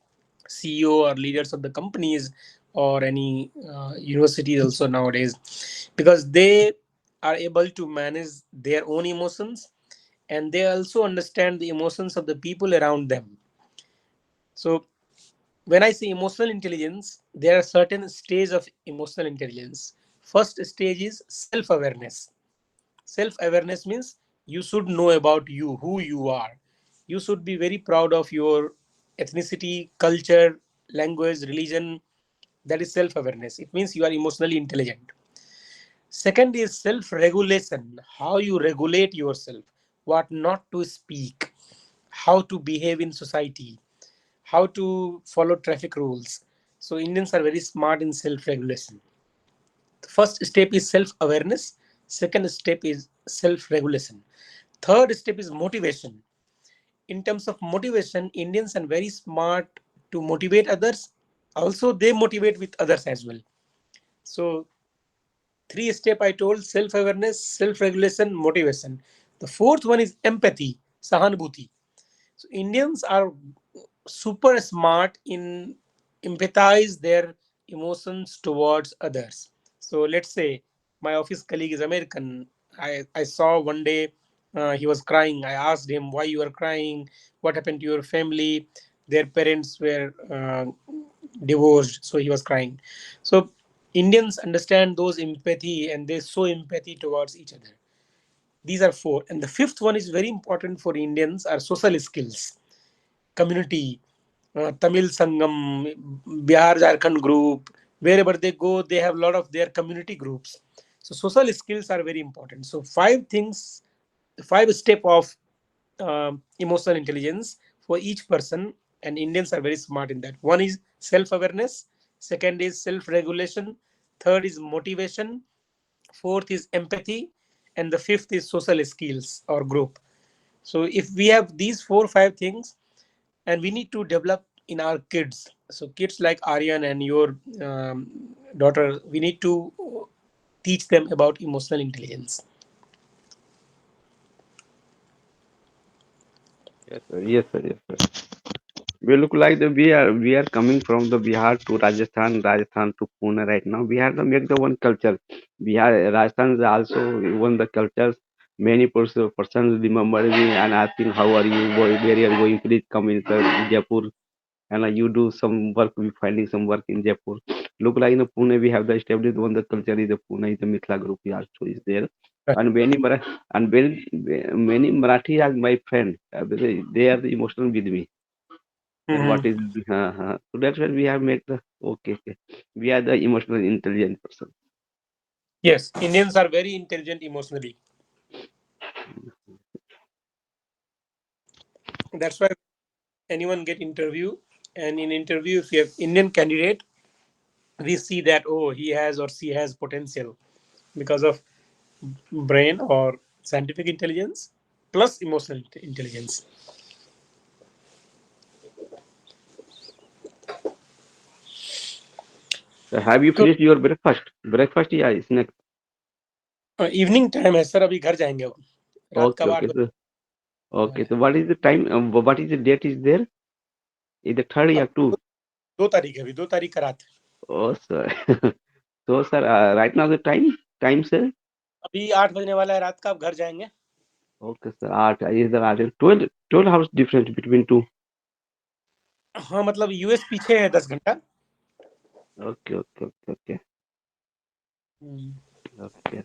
CEO or leaders of the companies or any universities also nowadays? Because they are able to manage their own emotions, and they also understand the emotions of the people around them. So when I say emotional intelligence, there are certain stages of emotional intelligence. First stage is self-awareness. Self-awareness means you should know about you, who you are. You should be very proud of your ethnicity, culture, language, religion. That is self-awareness. It means you are emotionally intelligent. Second is self-regulation, how you regulate yourself, what not to speak, how to behave in society, how to follow traffic rules. So Indians are very smart in self-regulation. The first step is self-awareness. Second step is self-regulation. Third step is motivation. In terms of motivation, Indians are very smart to motivate others. Also, they motivate with others as well. So three step I told: self-awareness, self-regulation, motivation. The fourth one is empathy, sahanubhuti. So Indians are super smart in empathize their emotions towards others. So let's say my office colleague is American. I saw one day he was crying. I asked him why you are crying. What happened to your family? Their parents were divorced, so he was crying. So Indians understand those empathy and they show empathy towards each other. These are four. And the fifth one is very important for Indians are social skills, community, Tamil Sangam, Bihar Jharkhand group. Wherever they go, they have a lot of their community groups. So social skills are very important. So five things, five step of emotional intelligence for each person, and Indians are very smart in that. One is self-awareness. Second is self-regulation. Third is motivation. Fourth is empathy, and the fifth is social skills or group. So if we have these 4 5 things, and we need to develop in our kids, so kids like Aryan and your daughter, we need to teach them about emotional intelligence. Yes, sir. Yes, sir. Yes, sir. We look like we are coming from the Bihar to Rajasthan, Rajasthan to Pune right now. We have to make the one culture. Bihar, Rajasthan is also one the cultures. Many persons remember me and asking how are you, where you are going, please come in sir, Jaipur. And you do some work, we finding some work in Jaipur. Look like in the Pune we have the established one the culture is the Pune is the Mithila group also is there. Right. And many Marathi are my friend. They are the emotional with me. That what is so that's why we have made the okay. We are the emotional intelligent person. Yes, Indians are very intelligent emotionally. That's why anyone get interview, and in interview, if you have Indian candidate, we see that oh, he has or she has potential because of brain or scientific intelligence plus emotional intelligence. So have you So finished your breakfast? Breakfast, yeah, is next. Evening time है sir, अभी घर जाएंगे हम रात का Okay, 8 okay. बजे So, okay. So what is the time? What is the date is there? Is the third अब or two? 2 तारीख है, अभी 2 तारीख का रात. Oh, sir. So, sir, right now the time, sir. अभी 8 बजने वाला है रात का, अब घर जाएंगे. Okay, sir. 8 is the 12 hours difference between two. हाँ, मतलब यूएस पीछे है 10 घंटा. Okay. Okay,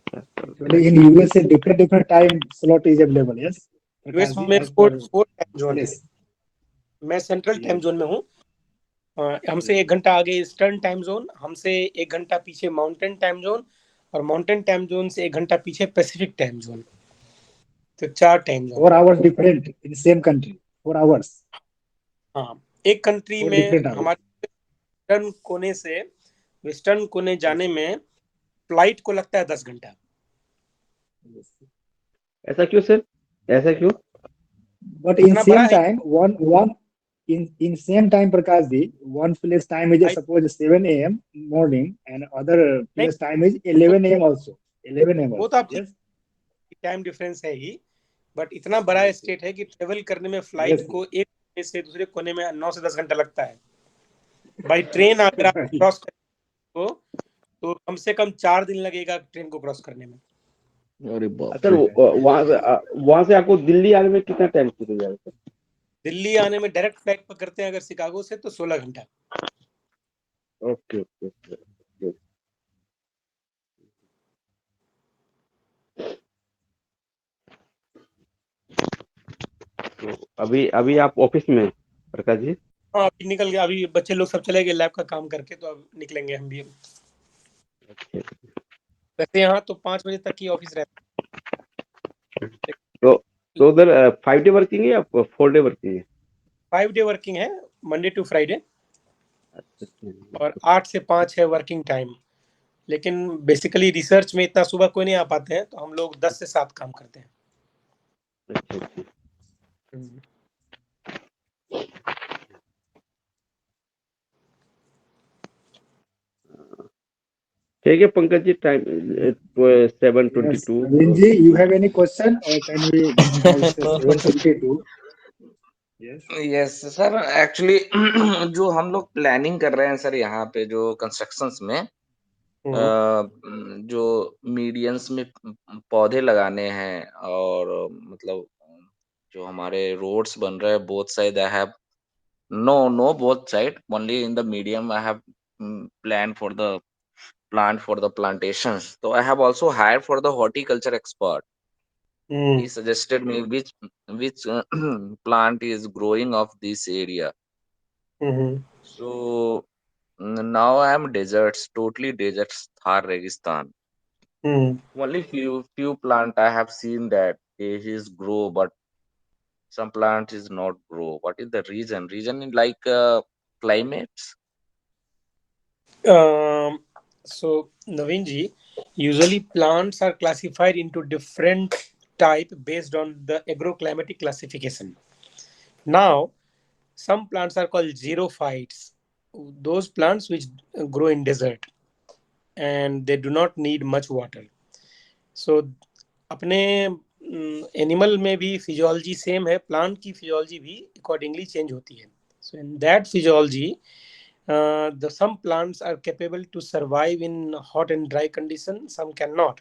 sir. Actually, in USA, different time slot is available. Yes, US Prakashji, में as 4 per टाइम जोन है. place. मैं सेंट्रल टाइम Yes. जोन में हूँ. हमसे 1 घंटा आगे ईस्टर्न टाइम जोन, हमसे 1 घंटा पीछे माउंटेन टाइम जोन, और माउंटेन टाइम जोन से 1 घंटा पीछे पैसिफिक टाइम जोन. तो 4 time zone. 4 hours different in same country. 4 hours. हाँ, एक कंट्री 4 में different hours. हमारे वेस्टर्न कोने से वेस्टर्न कोने जाने में फ्लाइट को लगता है 10 घंटा. Yes. ऐसा क्यों sir? ऐसा क्यों? But in इतना बड़ा same है. time, one in same time, Prakashji, one place time is I- suppose 7 a.m. morning, and other नहीं, place time is 11 a.m. also. 11 a.m. वो also. तो आप Yes. टाइम डिफरेंस है ही, बट इतना बड़ा Yes. स्टेट है कि ट्रेवल करने में फ्लाइट Yes. को 1 से दूसरे कोने में 9 से 10 घंटा लगता है। बाई ट्रेन अगर आप क्रॉस करें तो कम से कम 4 दिन लगेगा ट्रेन को क्रॉस करने में। अरे बाप सर रे। वहां से आपको दिल्ली आने में कितना टाइम लगेगा सर? दिल्ली आने में डायरेक्ट फ्लाइट पकड़ते हैं अगर शिकागो से तो 16 घंटा। Okay okay okay. तो अभी आप ऑफिस में हैं, प्रकाश जी? हाँ, अभी निकल गया, अभी बच्चे लोग सब चले गए लैब का काम करके, तो अब निकलेंगे हम भी। वैसे यहाँ तो 5 बजे तक ही ऑफिस रहता है। तो उधर 5 डे वर्किंग है या 4 डे वर्किंग है? 5 डे वर्किंग है, मंडे टू फ्राइडे, अच्छा और 8 से 5 है वर्किंग टाइम। लेकिन बेसिकली रिसर्च में इतना सुबह कोई नहीं आ पाते हैं, तो हम लोग 10 से 7 काम करते हैं। अच्छा। ठीक है Pankaj ji, time 7:22। Yes, Naveen ji, you have any question or can we now it's 7:22? Yes. Yes sir, actually जो हम लोग प्लानिंग कर रहे हैं सर यहाँ पे जो कंस्ट्रक्शंस में जो मीडियंस में पौधे लगाने हैं, और मतलब जो हमारे रोड्स बन रहे हैं both side, I have no both side, only in the medium I have plan for the plant for the plantations. So I have also hired for the horticulture expert. He suggested me which plant is growing of this area. So now I am deserts, totally deserts, Thar Registan. Only few plant I have seen that it is grow, but some plant is not grow. What is the reason? Reason in like climates? So Naveen ji, usually plants are classified into different type based on the agroclimatic classification. Now, some plants are called xerophytes, those plants which grow in desert and they do not need much water. So अपने animal में भी physiology same है, plant की physiology भी accordingly change होती है. So in that physiology some plants are capable to survive in hot and dry conditions, some cannot.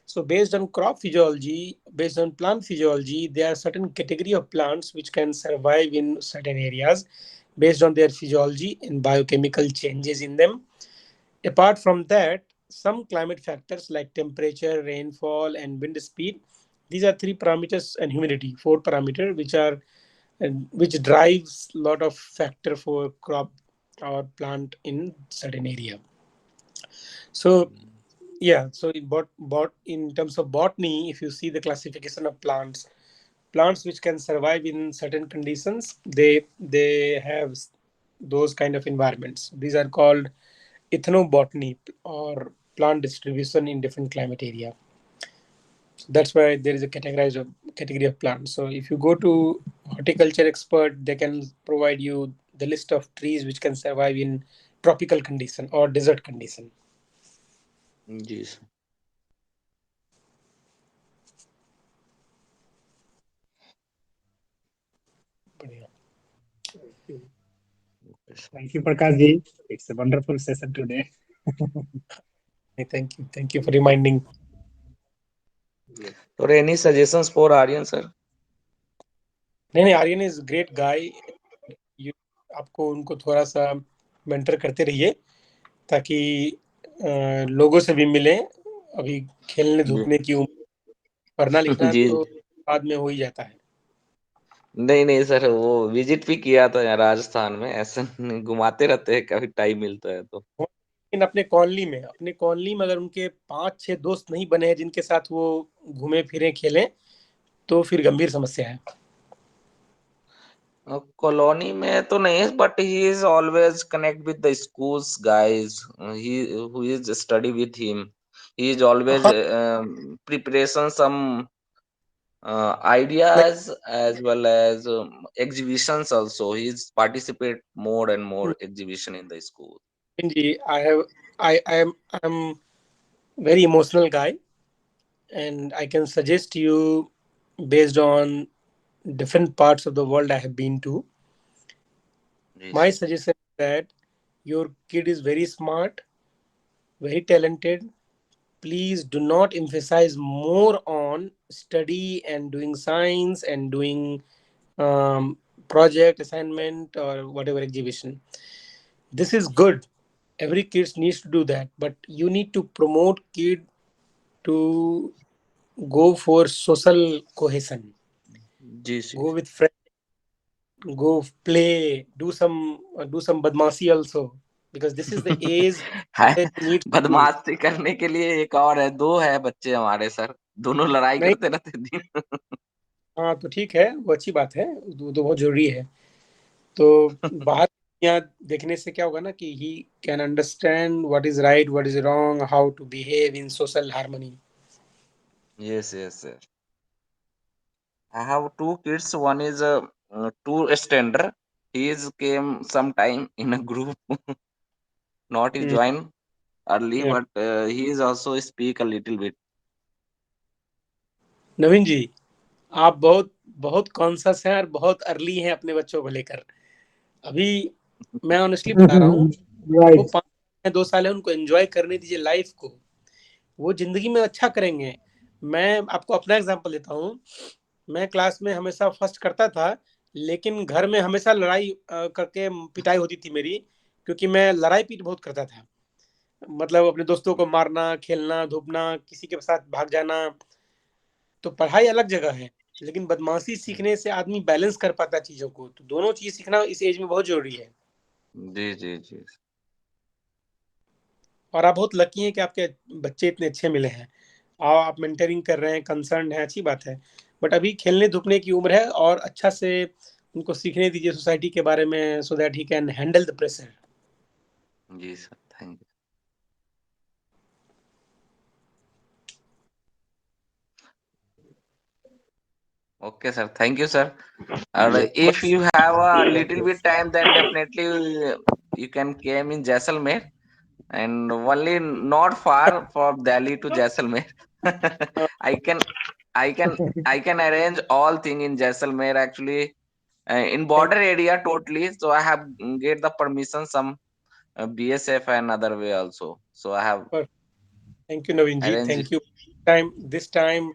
So based on crop physiology, based on plant physiology, there are certain category of plants which can survive in certain areas based on their physiology and biochemical changes in them. Apart from that, some climate factors like temperature, rainfall, and wind speed, these are 3 parameters, and humidity, 4 parameter, which drives a lot of factor for crop or plant in certain area. So yeah, so in terms of botany, if you see the classification of plants which can survive in certain conditions, they have those kind of environments. These are called ethnobotany, or plant distribution in different climate area. So that's why there is a category of plants. So if you go to horticulture expert, they can provide you the list of trees which can survive in tropical condition or desert condition. Yes. Thank you, Prakash ji. It's a wonderful session today. Thank you for reminding. Or any suggestions for Aryan sir? नहीं, Aryan is great guy. आपको उनको थोड़ा सा mentor करते रहिए ताकि लोगों से भी मिले. अभी खेलने धूपने की उम्र, पढ़ना लिखना जी. तो बाद में हो ही जाता है. नहीं सर, वो विजिट भी किया था यहाँ राजस्थान में, ऐसा घुमाते रहते हैं कभी टाइम मिलता है तो. लेकिन अपने कॉलोनी में अगर उनके 5-6 दोस्त नहीं बने हैं जिनके साथ वो घूमे फिरे खेलें, तो फिर गंभीर समस्या है. कॉलोनी में तो नहीं है, but he is always connect with the schools guys, he who is study with him, he is always preparation some ideas as well as exhibitions also. He's participate more and more exhibition in the school. I'm very emotional guy, and I can suggest you based on different parts of the world I have been to. जी My sir. suggestion is that your kid is very smart, very talented. Please do not emphasize more on study and doing science and doing project assignment or whatever exhibition. This is good. Every kid needs to do that, but you need to promote kid to go for social cohesion. जी जी Go with friends, go play, do some badmasi also, because this is the age है they need to do. बदमाशी करने के लिए एक और है, 2 है बच्चे हमारे सर, दोनों लड़ाई नहीं, करते रहते दिन। हाँ तो ठीक है, वो अच्छी बात है, वो तो बहुत जरूरी है। तो बाहर दुनिया देखने से क्या होगा ना कि he can understand what is right, what is wrong, how to behave in social harmony. Yes, yes, yes. I have 2 kids. One is a 2 standard. He is came sometime in a group, not he join early, but he is also speak a little bit. नवीन जी, आप बहुत बहुत conscious हैं और बहुत early हैं अपने बच्चों को लेकर। अभी मैं ऑनेस्टली बता रहा हूँ, वो Right. 5 2 साल है, उनको एंजॉय करने दीजिए लाइफ को, वो जिंदगी में अच्छा करेंगे। मैं आपको अपना एग्जांपल देता हूँ। मैं क्लास में हमेशा फर्स्ट करता था, लेकिन घर में हमेशा लड़ाई करके पिटाई होती थी मेरी, क्योंकि मैं लड़ाई पीट बहुत करता था। मतलब अपने दोस्तों को मारना, खेलना, धूपना, किसी के साथ भाग जाना। तो पढ़ाई अलग जगह है, लेकिन बदमाशी सीखने से आदमी बैलेंस कर पाता है चीजों को। तो दोनों चीज सीखना इस एज में बहुत जरूरी है। जी, जी, जी। और आप बहुत लकी हैं कि आपके बच्चे इतने अच्छे मिले हैं और आप मेंटरिंग कर रहे हैं, कंसर्न है, अच्छी बात है। बट अभी खेलने धूपने की उम्र है और अच्छा से उनको सीखने दीजिए सोसाइटी के बारे में, so that he can handle the pressure. जी sir, thank you. Okay, sir. Thank you, sir. If you have a little bit time, then definitely you can came in Jaisalmer, and only not far from Delhi to Jaisalmer. I can, I can, I can arrange all thing in Jaisalmer actually, in border area totally. So I have get the permission some BSF and other way also. So I have Thank you, Naveen ji. arranged. Thank you. This time,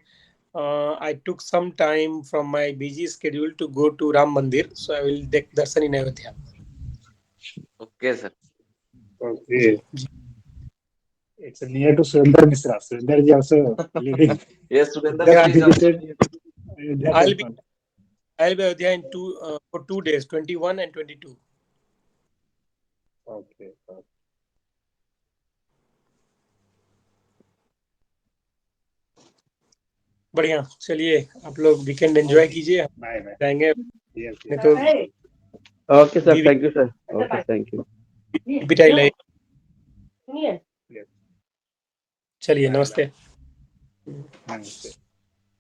I took some time from my busy schedule to go to Ram Mandir, so I will take darshan in Ayodhya. Okay, sir. Okay. It's near to Surinder Misra. Surinder ji also living. Yes, Surendra Just sir is also. visited Ayodhya I'll be temple. Ayodhya in for 2 days, 21 and 22. Okay. बढ़िया, चलिए आप लोग weekend enjoy कीजिए, Bye bye. जाएंगे Yes, नहीं yes. तो Okay, sir. बीवी Thank you, sir. Okay, thank you. पिटाई लगे। Yes. चलिए, Bye, नमस्ते। Namaste.